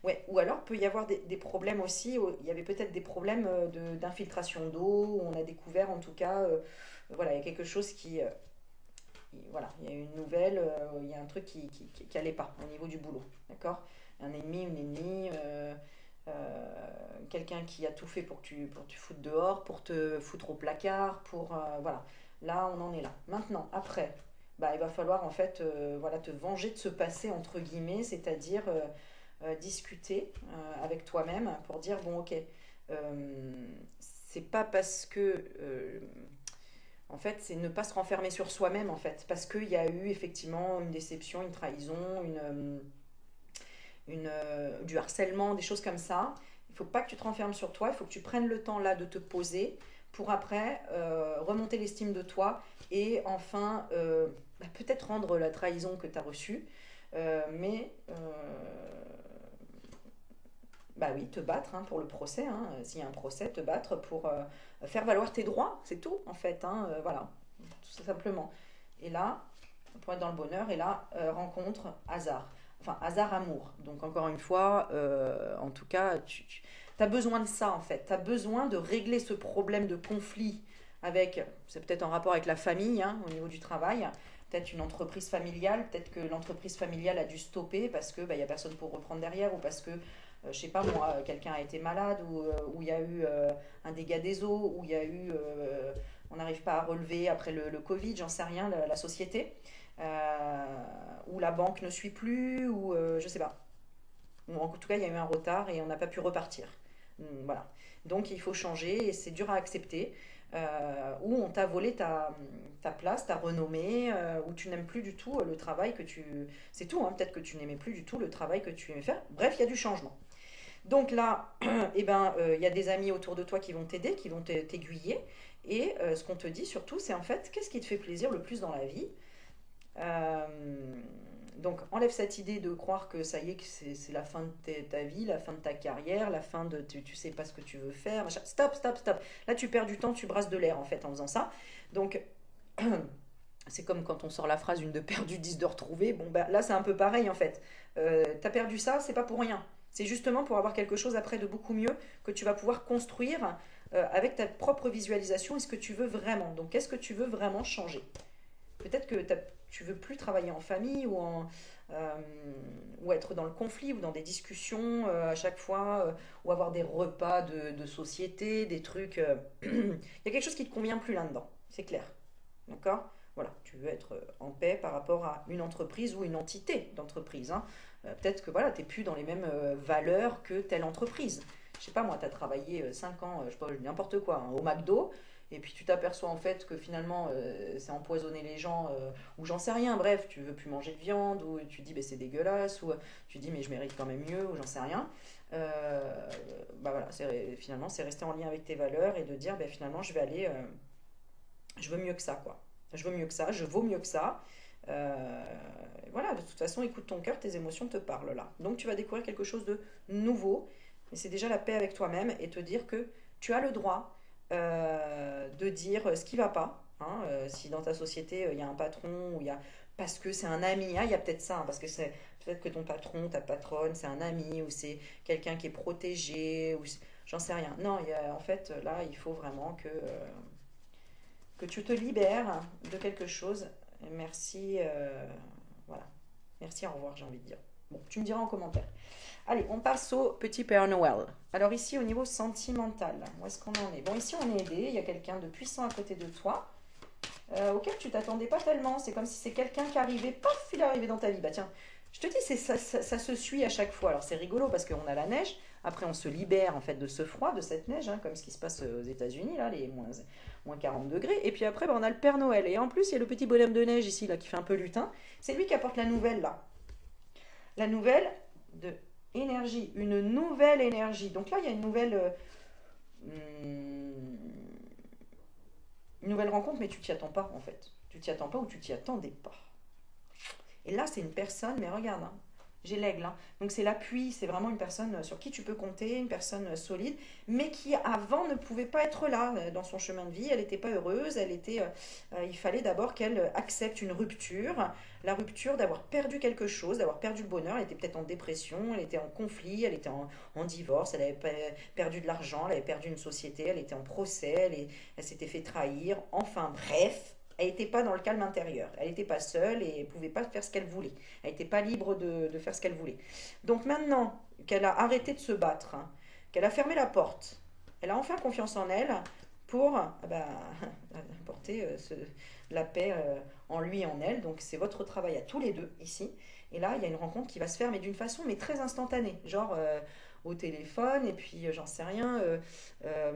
Speaker 1: ouais, ou alors peut y avoir des problèmes aussi. Il y avait peut-être des problèmes d'infiltration d'eau. Où on a découvert en tout cas, voilà, il y a quelque chose voilà, il y a une nouvelle, il y a un truc qui allait pas au niveau du boulot, d'accord? Un ennemi, une ennemie, quelqu'un qui a tout fait pour que tu foutes dehors, pour te foutre au placard, voilà. Là, on en est là. Maintenant, après, bah, il va falloir en fait, voilà, te venger de ce passé entre guillemets, c'est-à-dire discuter avec toi-même pour dire bon ok, c'est pas parce que en fait c'est ne pas se renfermer sur soi-même en fait parce qu'il y a eu effectivement une déception, une trahison, du harcèlement, des choses comme ça. Il faut pas que tu te renfermes sur toi, il faut que tu prennes le temps là de te poser pour après remonter l'estime de toi et enfin bah, peut-être rendre la trahison que tu as reçue, mais bah oui, te battre hein, pour le procès, hein, s'il y a un procès, te battre pour faire valoir tes droits, c'est tout en fait, hein, voilà, tout simplement. Et là, pour être dans le bonheur, et là, rencontre, hasard. Enfin, hasard, amour. Donc encore une fois, en tout cas, tu as besoin de ça en fait. Tu as besoin de régler ce problème de conflit avec, c'est peut-être en rapport avec la famille, hein, au niveau du travail, peut-être une entreprise familiale, peut-être que l'entreprise familiale a dû stopper parce que bah, il y a personne pour reprendre derrière ou parce que je sais pas moi, quelqu'un a été malade ou il y a eu un dégât des eaux, ou il y a eu, on n'arrive pas à relever après le Covid, j'en sais rien, la société, ou la banque ne suit plus, ou je sais pas. Ou en tout cas, il y a eu un retard et on n'a pas pu repartir. Voilà. Donc il faut changer et c'est dur à accepter. où on t'a volé ta place, ta renommée, où tu n'aimes plus du tout le travail que tu... C'est tout, hein, peut-être que tu n'aimais plus du tout le travail que tu aimais faire. Bref, il y a du changement. Donc là, eh ben, il y a des amis autour de toi qui vont t'aider, qui vont t'aiguiller. Et ce qu'on te dit surtout, c'est en fait, qu'est-ce qui te fait plaisir le plus dans la vie? Euh, donc enlève cette idée de croire que ça y est, que c'est la fin de ta vie, la fin de ta carrière, la fin de... Tu sais pas ce que tu veux faire. Machin. Stop, stop, stop. Là, tu perds du temps, tu brasses de l'air en fait en faisant ça. Donc... C'est comme quand on sort la phrase une de perdue, 10 de retrouvée. Bon, bah, là, c'est un peu pareil en fait. T'as perdu ça, c'est pas pour rien. C'est justement pour avoir quelque chose après de beaucoup mieux que tu vas pouvoir construire avec ta propre visualisation et ce que tu veux vraiment. Donc, qu'est-ce que tu veux vraiment changer? Peut-être que tu veux plus travailler en famille euh, ou être dans le conflit ou dans des discussions à chaque fois ou avoir des repas de société, des trucs. Il y a quelque chose qui te convient plus là-dedans, c'est clair. D'accord? Voilà, tu veux être en paix par rapport à une entreprise ou une entité d'entreprise, hein. Peut-être que voilà, tu n'es plus dans les mêmes valeurs que telle entreprise. Je sais pas, moi, tu as travaillé 5 ans, je sais pas, n'importe quoi, hein, au McDo, et puis tu t'aperçois en fait que finalement c'est empoisonner les gens, ou j'en sais rien, bref, tu veux plus manger de viande, ou tu dis ben, c'est dégueulasse, ou tu dis mais je mérite quand même mieux, ou j'en sais rien. Bah voilà, finalement c'est rester en lien avec tes valeurs et de dire ben, finalement je vais aller, je veux mieux que ça, quoi. Je veux mieux que ça, je vaux mieux que ça. Euh, voilà, de toute façon, écoute ton cœur, tes émotions te parlent là. Donc tu vas découvrir quelque chose de nouveau. Et c'est déjà la paix avec toi-même et te dire que tu as le droit de dire ce qui va pas. Hein, si dans ta société, il y a un patron ou il y a... Parce que c'est un ami, hein, il y a peut-être ça, hein, parce que c'est peut-être que ton patron, ta patronne, c'est un ami ou c'est quelqu'un qui est protégé ou j'en sais rien. Non, en fait, là, il faut vraiment que tu te libères de quelque chose. Merci, voilà. Merci, au revoir, j'ai envie de dire. Bon, tu me diras en commentaire. Allez, on passe au petit Père Noël. Alors ici, au niveau sentimental, où est-ce qu'on en est? Bon, ici, on est aidé. Il y a quelqu'un de puissant à côté de toi, auquel tu t'attendais pas tellement. C'est comme si c'est quelqu'un qui arrivait, paf, il est arrivé dans ta vie. Bah tiens, je te dis, ça se suit à chaque fois. Alors c'est rigolo parce qu'on a la neige. Après, on se libère en fait de ce froid, de cette neige, hein, comme ce qui se passe aux États-Unis, là, les moins 40 degrés. Et puis après, bah, on a le Père Noël. Et en plus, il y a le petit bonhomme de neige ici, là, qui fait un peu lutin. C'est lui qui apporte la nouvelle, là. La nouvelle de énergie, une nouvelle énergie. Donc là, il y a une nouvelle rencontre, mais tu t'y attends pas, en fait. Tu t'y attends pas ou tu t'y attendais pas. Et là, c'est une personne, mais regarde, hein, j'ai l'aigle, hein. Donc c'est l'appui, c'est vraiment une personne sur qui tu peux compter, une personne solide, mais qui avant ne pouvait pas être là dans son chemin de vie. Elle n'était pas heureuse, il fallait d'abord qu'elle accepte une rupture, la rupture d'avoir perdu quelque chose, d'avoir perdu le bonheur. Elle était peut-être en dépression, elle était en conflit, elle était en divorce, elle avait perdu de l'argent, elle avait perdu une société, elle était en procès, elle s'était fait trahir. Enfin bref. Elle n'était pas dans le calme intérieur. Elle n'était pas seule et elle ne pouvait pas faire ce qu'elle voulait. Elle n'était pas libre de faire ce qu'elle voulait. Donc maintenant qu'elle a arrêté de se battre, hein, qu'elle a fermé la porte, elle a enfin confiance en elle pour apporter la paix en lui et en elle. Donc c'est votre travail à tous les deux ici. Et là, il y a une rencontre qui va se faire, mais d'une façon mais très instantanée. Genre au téléphone, et puis j'en sais rien. Euh,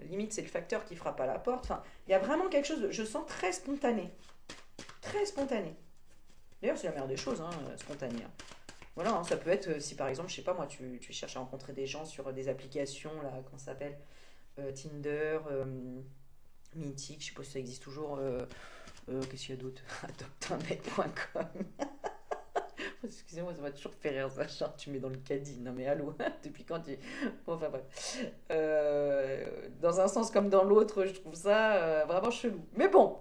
Speaker 1: Limite, c'est le facteur qui frappe à la porte. Enfin, il y a vraiment quelque chose, je sens très spontané. Très spontané. D'ailleurs, c'est la meilleure des choses, hein, spontané, hein. Voilà, hein, ça peut être, si par exemple, je sais pas, moi, tu cherches à rencontrer des gens sur des applications, là, comment ça s'appelle, Tinder, Mythique, je sais pas si ça existe toujours, qu'est-ce qu'il y a d'autre? Adopteunmec.com. Excusez-moi, ça m'a toujours fait rire ça. Genre, tu mets dans le caddie. Non, mais allô, depuis quand tu. Bon, enfin, bref. Dans un sens comme dans l'autre, je trouve ça vraiment chelou. Mais bon,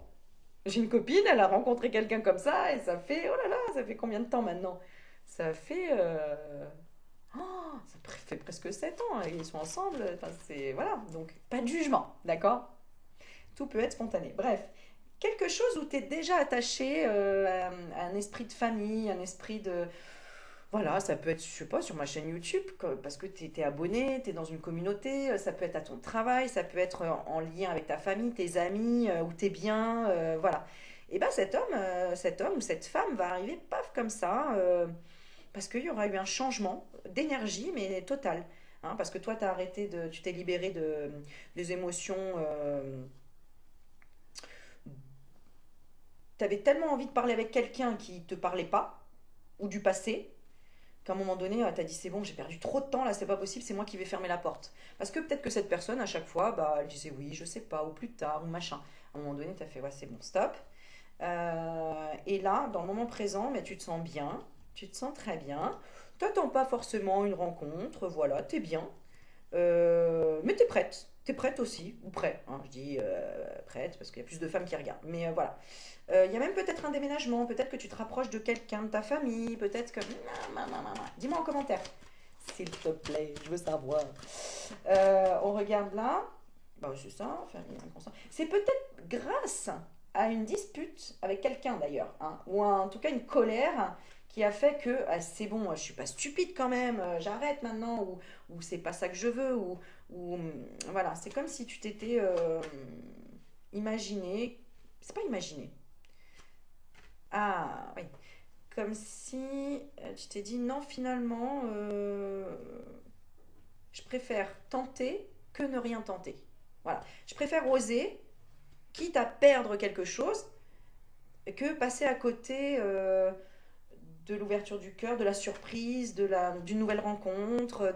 Speaker 1: j'ai une copine, elle a rencontré quelqu'un comme ça, et ça fait. Oh là là, ça fait combien de temps maintenant? Ça fait. Ça fait presque 7 ans, hein, ils sont ensemble. Enfin, c'est. Voilà. Donc, pas de jugement, d'accord? Tout peut être spontané. Bref, quelque chose où tu es déjà attaché à un esprit de famille, un esprit de... Voilà, ça peut être, je sais pas, sur ma chaîne YouTube, parce que tu es abonné, tu es dans une communauté, ça peut être à ton travail, ça peut être en lien avec ta famille, tes amis, ou tes biens, voilà. Et bien cet homme ou cette femme va arriver, paf, comme ça, parce qu'il y aura eu un changement d'énergie, mais total. hein, parce que toi, tu t'es libéré des émotions. Tu avais tellement envie de parler avec quelqu'un qui te parlait pas, ou du passé, qu'à un moment donné, tu as dit c'est bon, j'ai perdu trop de temps là, c'est pas possible, c'est moi qui vais fermer la porte. Parce que peut-être que cette personne, à chaque fois, bah, elle disait oui, je sais pas, ou plus tard, ou machin. À un moment donné, tu as fait ouais, c'est bon, stop. Et là, dans le moment présent, mais tu te sens bien, tu te sens très bien. T'attends pas forcément une rencontre, voilà, t'es bien. Mais t'es prête. T'es prête aussi, ou prêt, hein, je dis prête parce qu'il y a plus de femmes qui regardent. Mais voilà. Il y a même peut-être un déménagement, peut-être que tu te rapproches de quelqu'un de ta famille, peut-être que... Dis-moi en commentaire, s'il te plaît, je veux savoir. On regarde là. Bah, c'est ça, famille inconsciente. C'est peut-être grâce à une dispute avec quelqu'un d'ailleurs, hein, ou en tout cas une colère qui a fait que ah, c'est bon, je suis pas stupide quand même, j'arrête maintenant, ou c'est pas ça que je veux, voilà, c'est comme si tu t'étais imaginé, c'est pas imaginé, ah oui, comme si tu t'es dit non, finalement, je préfère tenter que ne rien tenter. Voilà, je préfère oser, quitte à perdre quelque chose, que passer à côté de l'ouverture du cœur, de la surprise, d'une nouvelle rencontre,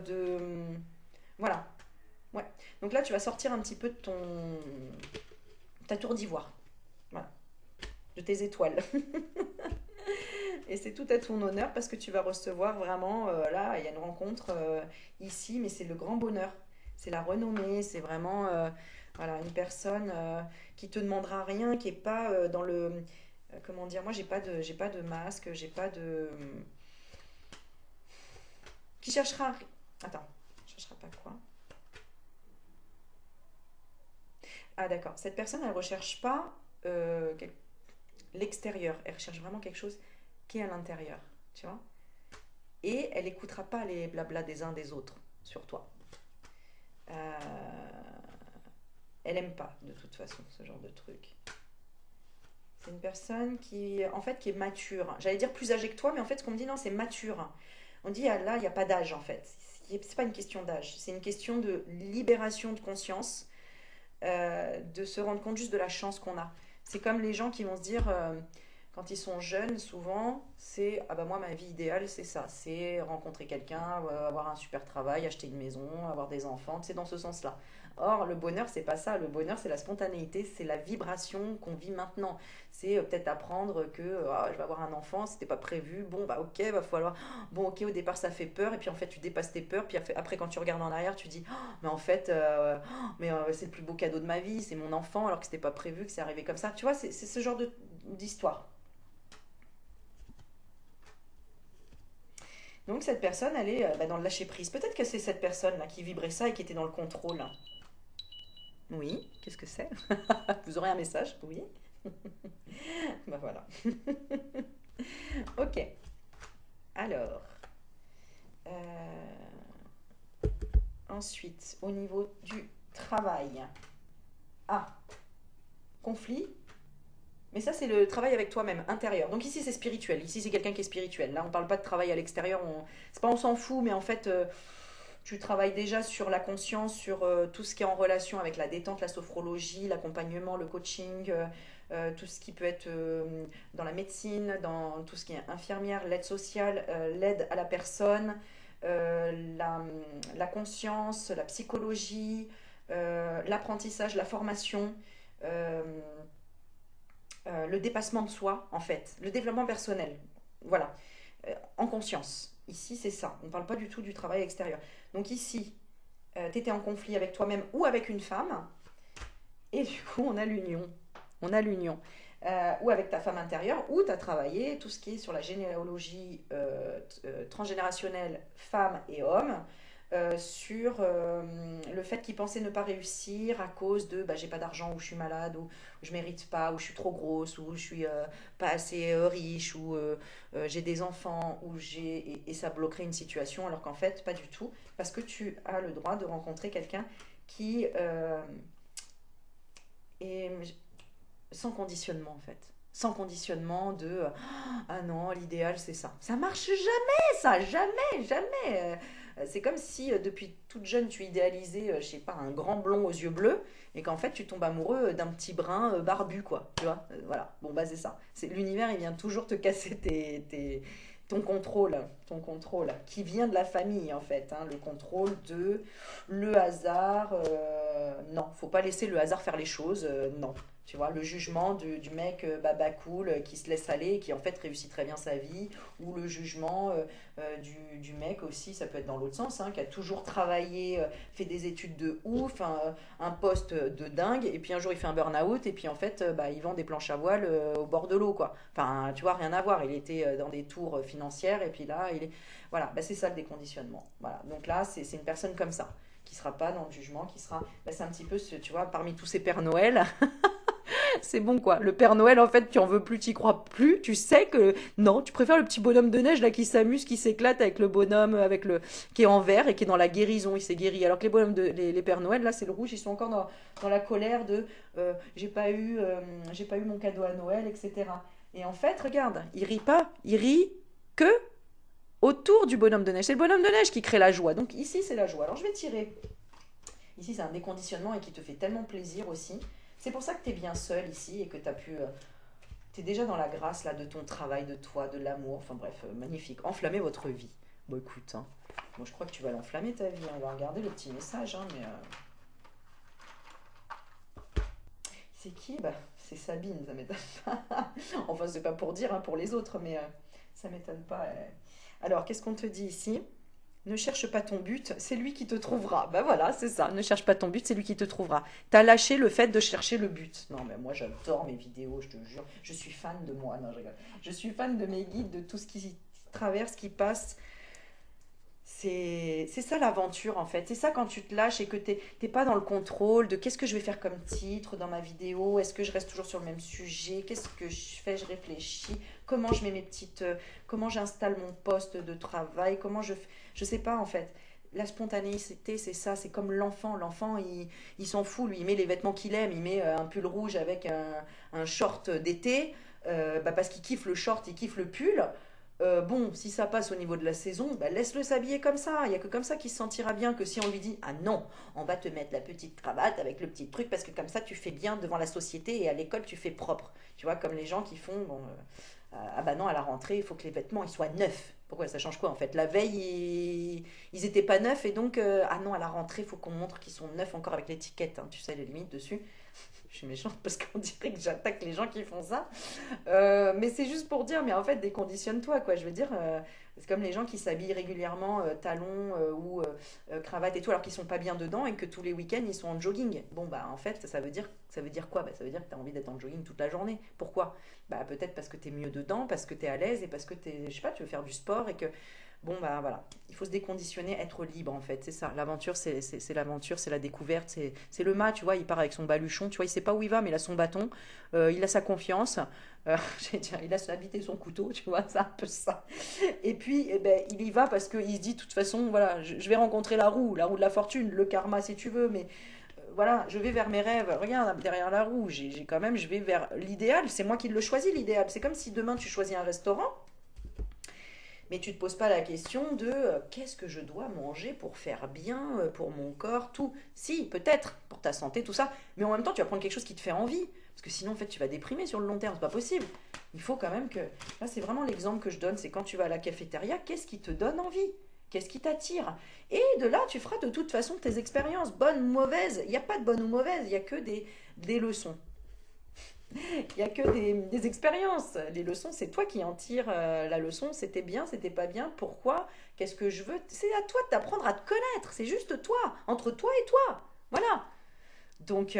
Speaker 1: voilà. Ouais. Donc là, tu vas sortir un petit peu de ta tour d'ivoire. Voilà. De tes étoiles. Et c'est tout à ton honneur parce que tu vas recevoir vraiment, là, il y a une rencontre ici, mais c'est le grand bonheur. C'est la renommée, c'est vraiment voilà, une personne qui te demandera rien, qui est pas dans le... comment dire, moi j'ai pas de masque, j'ai pas de... Qui cherchera... Attends, cherchera pas quoi? Ah d'accord, cette personne elle recherche pas l'extérieur, elle recherche vraiment quelque chose qui est à l'intérieur, tu vois? Et elle écoutera pas les blabla des uns des autres sur toi. Euh, Elle aime pas de toute façon ce genre de truc. C'est une personne qui, en fait, qui est mature. J'allais dire plus âgée que toi, mais en fait, ce qu'on me dit, non, c'est mature. On dit, ah, là, il n'y a pas d'âge, en fait. C'est pas une question d'âge. C'est une question de libération de conscience, de se rendre compte juste de la chance qu'on a. C'est comme les gens qui vont se dire, quand ils sont jeunes, souvent, c'est, ah bah moi, ma vie idéale, c'est ça. C'est rencontrer quelqu'un, avoir un super travail, acheter une maison, avoir des enfants. C'est dans ce sens-là. Or, le bonheur, c'est pas ça. Le bonheur, c'est la spontanéité, c'est la vibration qu'on vit maintenant. C'est peut-être apprendre que ah, je vais avoir un enfant, c'était pas prévu. Bon, bah ok, va falloir. Bon, ok, au départ, ça fait peur, et puis en fait, tu dépasses tes peurs. Puis après, quand tu regardes en arrière, tu dis, oh, mais en fait, c'est le plus beau cadeau de ma vie, c'est mon enfant, alors que c'était pas prévu, que c'est arrivé comme ça. Tu vois, c'est ce genre d'histoire. Donc, cette personne, elle est bah, dans le lâcher prise. Peut-être que c'est cette personne-là qui vibrait ça et qui était dans le contrôle. Oui, qu'est-ce que c'est? Vous aurez un message? Oui. Bah voilà. Ok. Alors, euh, ensuite, au niveau du travail. Ah, conflit. Mais ça, c'est le travail avec toi-même, intérieur. Donc ici, c'est spirituel. Ici, c'est quelqu'un qui est spirituel. Là, on parle pas de travail à l'extérieur. C'est pas on s'en fout, mais en fait, tu travailles déjà sur la conscience, sur tout ce qui est en relation avec la détente, la sophrologie, l'accompagnement, le coaching, tout ce qui peut être dans la médecine, dans tout ce qui est infirmière, l'aide sociale, l'aide à la personne, la conscience, la psychologie, l'apprentissage, la formation. euh, le dépassement de soi, en fait, le développement personnel. Voilà, en conscience. Ici, c'est ça. On ne parle pas du tout du travail extérieur. Donc ici, tu étais en conflit avec toi-même ou avec une femme, et du coup, on a l'union. On a l'union. Ou avec ta femme intérieure, ou tu as travaillé tout ce qui est sur la généalogie transgénérationnelle femmes et hommes, sur le fait qu'ils pensaient ne pas réussir à cause de bah, j'ai pas d'argent, ou je suis malade, ou je mérite pas, ou je suis trop grosse, ou je suis pas assez riche, ou j'ai des enfants, et ça bloquerait une situation, alors qu'en fait, pas du tout, parce que tu as le droit de rencontrer quelqu'un qui est sans conditionnement en fait. Sans conditionnement de ah non, l'idéal c'est ça. Ça marche jamais, ça, jamais, jamais. C'est comme si depuis toute jeune tu idéalisais, je sais pas, un grand blond aux yeux bleus et qu'en fait tu tombes amoureux d'un petit brun barbu, quoi. Tu vois? Voilà. Bon, bah c'est ça. C'est l'univers, il vient toujours te casser ton contrôle, qui vient de la famille en fait, hein, le contrôle de le hasard. Non, faut pas laisser le hasard faire les choses. Non. Tu vois, le jugement du mec baba cool qui se laisse aller et qui en fait réussit très bien sa vie, ou le jugement du mec aussi, ça peut être dans l'autre sens, hein, qui a toujours travaillé, fait des études de ouf, un poste de dingue, et puis un jour il fait un burn-out, et puis en fait bah, il vend des planches à voile au bord de l'eau, quoi. Enfin, tu vois, rien à voir, il était dans des tours financières, et puis là, il est... Voilà, bah, c'est ça le déconditionnement. Voilà, donc là, c'est une personne comme ça qui sera pas dans le jugement, qui sera, bah, c'est un petit peu, tu vois, parmi tous ces Pères Noël, c'est bon quoi. Le Père Noël, en fait, tu en veux plus, tu y crois plus. Tu sais que non, tu préfères le petit bonhomme de neige là qui s'amuse, qui s'éclate avec le bonhomme, avec le qui est en vert et qui est dans la guérison. Il s'est guéri. Alors que les bonhommes les Pères Noël, là, c'est le rouge. Ils sont encore dans la colère de j'ai pas eu mon cadeau à Noël, etc. Et en fait, regarde, il rit pas, il rit que autour du bonhomme de neige. C'est le bonhomme de neige qui crée la joie. Donc ici, c'est la joie. Alors je vais tirer. Ici, c'est un déconditionnement et qui te fait tellement plaisir aussi. C'est pour ça que tu es bien seul ici et que tu as pu. Tu es déjà dans la grâce là de ton travail, de toi, de l'amour. Enfin bref, magnifique. Enflammez votre vie. Bon, écoute, hein. Bon, je crois que tu vas l'enflammer ta vie, hein. On va regarder le petit message, hein, mais. C'est qui? Bah, c'est Sabine, ça m'étonne pas. Enfin, c'est pas pour dire, hein, pour les autres, mais ça m'étonne pas. Alors, qu'est-ce qu'on te dit ici? Ne cherche pas ton but, c'est lui qui te trouvera. Ben voilà, c'est ça. Ne cherche pas ton but, c'est lui qui te trouvera. T'as lâché le fait de chercher le but. Non, mais moi j'adore mes vidéos, je te jure. Je suis fan de moi. Non, je rigole. Je suis fan de mes guides, de tout ce qui traverse, qui passe. C'est ça l'aventure en fait. C'est ça quand tu te lâches et que t'es pas dans le contrôle de qu'est-ce que je vais faire comme titre dans ma vidéo, est-ce que je reste toujours sur le même sujet, qu'est-ce que je fais, je réfléchis, comment je mets mes petites, comment j'installe mon poste de travail, je sais pas en fait. La spontanéité, c'est ça, c'est comme l'enfant. L'enfant, il s'en fout, lui, il met les vêtements qu'il aime, il met un pull rouge avec un short d'été, bah parce qu'il kiffe le short, il kiffe le pull. Bon, si ça passe au niveau de la saison, bah laisse-le s'habiller comme ça. Il n'y a que comme ça qu'il se sentira bien que si on lui dit ah non, on va te mettre la petite cravate avec le petit truc parce que comme ça tu fais bien devant la société et à l'école tu fais propre. Tu vois, comme les gens qui font bon, ah bah non, à la rentrée, il faut que les vêtements ils soient neufs. Pourquoi ça change quoi en fait? La veille, ils étaient pas neufs et donc ah non, à la rentrée, il faut qu'on montre qu'ils sont neufs encore avec l'étiquette, hein, tu sais les limites dessus. Je suis méchante parce qu'on dirait que j'attaque les gens qui font ça. Mais c'est juste pour dire, mais en fait, déconditionne-toi, quoi. Je veux dire, c'est comme les gens qui s'habillent régulièrement talons ou cravate et tout, alors qu'ils sont pas bien dedans et que tous les week-ends ils sont en jogging. Bon, bah en fait, ça veut dire quoi? Bah, ça veut dire que tu as envie d'être en jogging toute la journée. Pourquoi? Bah peut-être parce que tu es mieux dedans, parce que tu es à l'aise et parce que je sais pas, tu veux faire du sport et que bon, bah voilà, il faut se déconditionner, être libre en fait, c'est ça. L'aventure, c'est l'aventure, c'est la découverte, c'est le mât, tu vois, il part avec son baluchon, tu vois, il sait pas où il va, mais il a son bâton, il a sa confiance, j'allais dire, il a habité son couteau, tu vois, c'est un peu ça. Et puis, eh ben, il y va parce qu'il se dit, de toute façon, voilà, je vais rencontrer la roue de la fortune, le karma si tu veux, mais voilà, je vais vers mes rêves. Regarde, derrière la roue, j'ai quand même, je vais vers l'idéal. C'est moi qui le choisis, l'idéal. C'est comme si demain tu choisis un restaurant. Mais tu ne te poses pas la question de qu'est-ce que je dois manger pour faire bien, pour mon corps, tout. Si, peut-être, pour ta santé, tout ça. Mais en même temps, tu vas prendre quelque chose qui te fait envie. Parce que sinon, en fait, tu vas déprimer sur le long terme. C'est pas possible. Il faut quand même que. Là, c'est vraiment l'exemple que je donne. C'est quand tu vas à la cafétéria, qu'est-ce qui te donne envie? Qu'est-ce qui t'attire? Et de là, tu feras de toute façon tes expériences, bonnes ou mauvaises. Il n'y a pas de bonnes ou mauvaises, il n'y a que des leçons. Il n'y a que des expériences. Les leçons, c'est toi qui en tires la leçon. C'était bien, c'était pas bien. Pourquoi? Qu'est-ce que je veux? C'est à toi d'apprendre à te connaître. C'est juste toi, entre toi et toi. Voilà. Donc,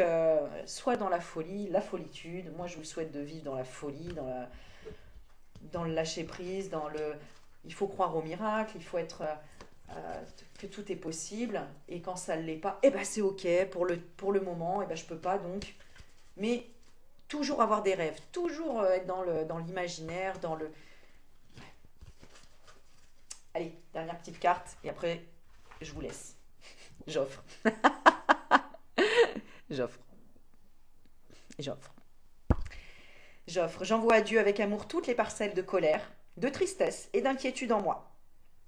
Speaker 1: sois dans la folie, la folitude. Moi, je vous souhaite de vivre dans la folie, dans le lâcher prise, dans le. Il faut croire au miracle. Il faut être que tout est possible. Et quand ça ne l'est pas, eh ben c'est ok pour le moment. Eh ben je peux pas donc. Mais toujours avoir des rêves, toujours être dans l'imaginaire, dans le... Allez, dernière petite carte, et après, je vous laisse. J'offre. J'offre. J'offre. J'offre. J'envoie à Dieu avec amour toutes les parcelles de colère, de tristesse et d'inquiétude en moi.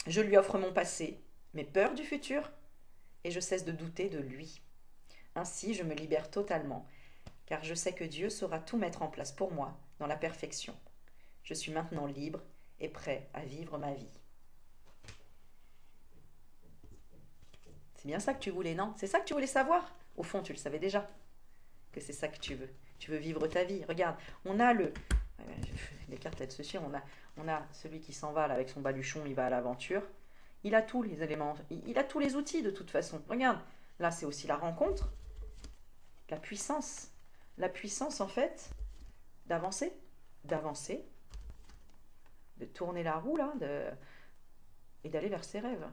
Speaker 1: Je lui offre mon passé, mes peurs du futur et je cesse de douter de lui. Ainsi, je me libère totalement, car je sais que Dieu saura tout mettre en place pour moi dans la perfection. Je suis maintenant libre et prêt à vivre ma vie. C'est bien ça que tu voulais, non? C'est ça que tu voulais savoir? Au fond, tu le savais déjà, que c'est ça que tu veux. Tu veux vivre ta vie. Regarde, on a les cartes là de ceci, on a celui qui s'en va là, avec son baluchon, il va à l'aventure. Il a tous les éléments, il a tous les outils de toute façon. Regarde, là c'est aussi la rencontre, la puissance. La puissance en fait d'avancer, de tourner la roue là, et d'aller vers ses rêves.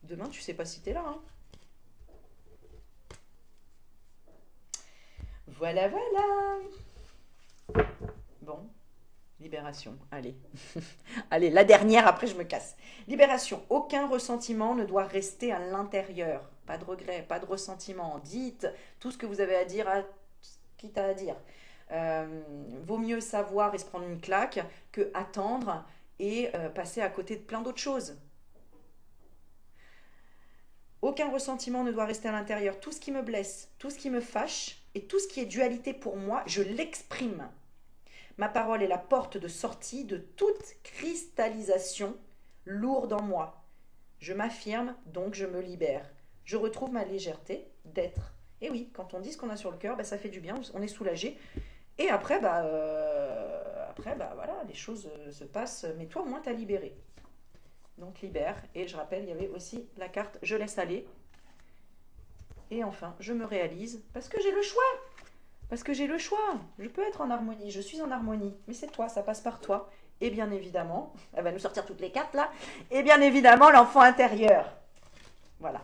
Speaker 1: Demain, tu sais pas si t'es là, hein. Voilà, voilà. Bon, libération, allez. Allez, la dernière, après je me casse. Libération, aucun ressentiment ne doit rester à l'intérieur. Pas de regret, pas de ressentiment. Dites tout ce que vous avez à dire à qui t'a à dire. Vaut mieux savoir et se prendre une claque que attendre et passer à côté de plein d'autres choses. Aucun ressentiment ne doit rester à l'intérieur. Tout ce qui me blesse, tout ce qui me fâche et tout ce qui est dualité pour moi, je l'exprime. Ma parole est la porte de sortie de toute cristallisation lourde en moi. Je m'affirme, donc je me libère. Je retrouve ma légèreté d'être. Et oui, quand on dit ce qu'on a sur le cœur, ça fait du bien, on est soulagé. Et après, voilà, les choses se passent, mais toi au moins t'as libéré. Donc libère, et je rappelle, il y avait aussi la carte je laisse aller. Et enfin, je me réalise, parce que j'ai le choix. Parce que j'ai le choix, je peux être en harmonie, je suis en harmonie, mais c'est toi, ça passe par toi. Et bien évidemment, elle va nous sortir toutes les cartes là, et bien évidemment l'enfant intérieur. Voilà,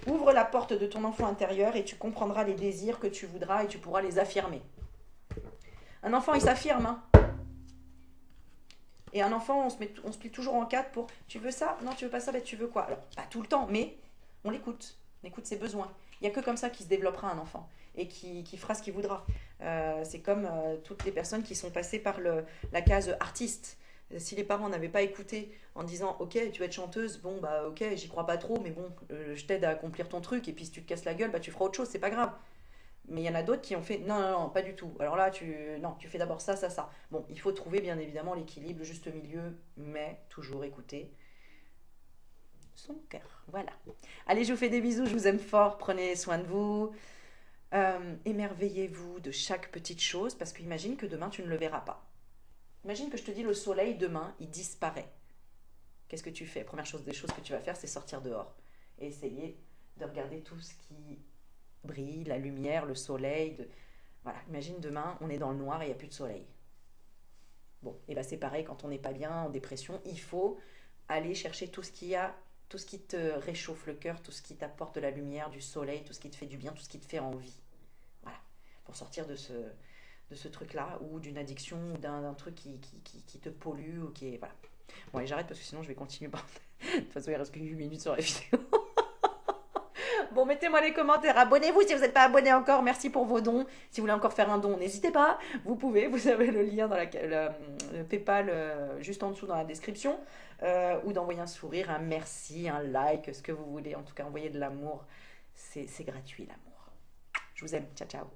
Speaker 1: ouvre la porte de ton enfant intérieur et tu comprendras les désirs que tu voudras et tu pourras les affirmer. Un enfant, il s'affirme, hein. Et un enfant, on se plie toujours en quatre pour « tu veux ça? Non, tu veux pas ça? Ben, tu veux quoi ?» Alors, pas tout le temps, mais on l'écoute. On écoute ses besoins. Il n'y a que comme ça qu'il se développera un enfant et qui fera ce qu'il voudra. C'est comme toutes les personnes qui sont passées par la case artiste. Si les parents n'avaient pas écouté en disant « Ok, tu vas être chanteuse, bon, bah ok, j'y crois pas trop, mais bon, je t'aide à accomplir ton truc, et puis si tu te casses la gueule, bah tu feras autre chose, c'est pas grave. » Mais il y en a d'autres qui ont fait non, non, non, pas du tout. Alors là, tu fais d'abord ça, ça, ça. Bon, il faut trouver bien évidemment l'équilibre, le juste milieu, mais toujours écouter son cœur. Voilà. Allez, je vous fais des bisous, je vous aime fort, prenez soin de vous. Émerveillez-vous de chaque petite chose, parce qu'imagine que demain, tu ne le verras pas. Imagine que je te dis le soleil, demain, il disparaît. Qu'est-ce que tu fais? Première chose des choses que tu vas faire, c'est sortir dehors et essayer de regarder tout ce qui brille, la lumière, le soleil. Voilà, imagine demain, on est dans le noir et il n'y a plus de soleil. Bon, et bien c'est pareil, quand on n'est pas bien, en dépression, il faut aller chercher tout ce qu'il y a, tout ce qui te réchauffe le cœur, tout ce qui t'apporte de la lumière, du soleil, tout ce qui te fait du bien, tout ce qui te fait envie. Voilà, pour sortir de ce truc-là, ou d'une addiction, ou d'un truc qui te pollue, ou qui est... Voilà. Bon, allez, j'arrête parce que sinon je vais continuer. De toute façon, il reste que 8 minutes sur la vidéo. Bon, mettez-moi les commentaires, abonnez-vous si vous n'êtes pas abonné encore, merci pour vos dons. Si vous voulez encore faire un don, n'hésitez pas, vous pouvez, vous avez le lien dans le PayPal juste en dessous dans la description, ou d'envoyer un sourire, un merci, un like, ce que vous voulez, en tout cas envoyer de l'amour, c'est gratuit l'amour. Je vous aime, ciao ciao.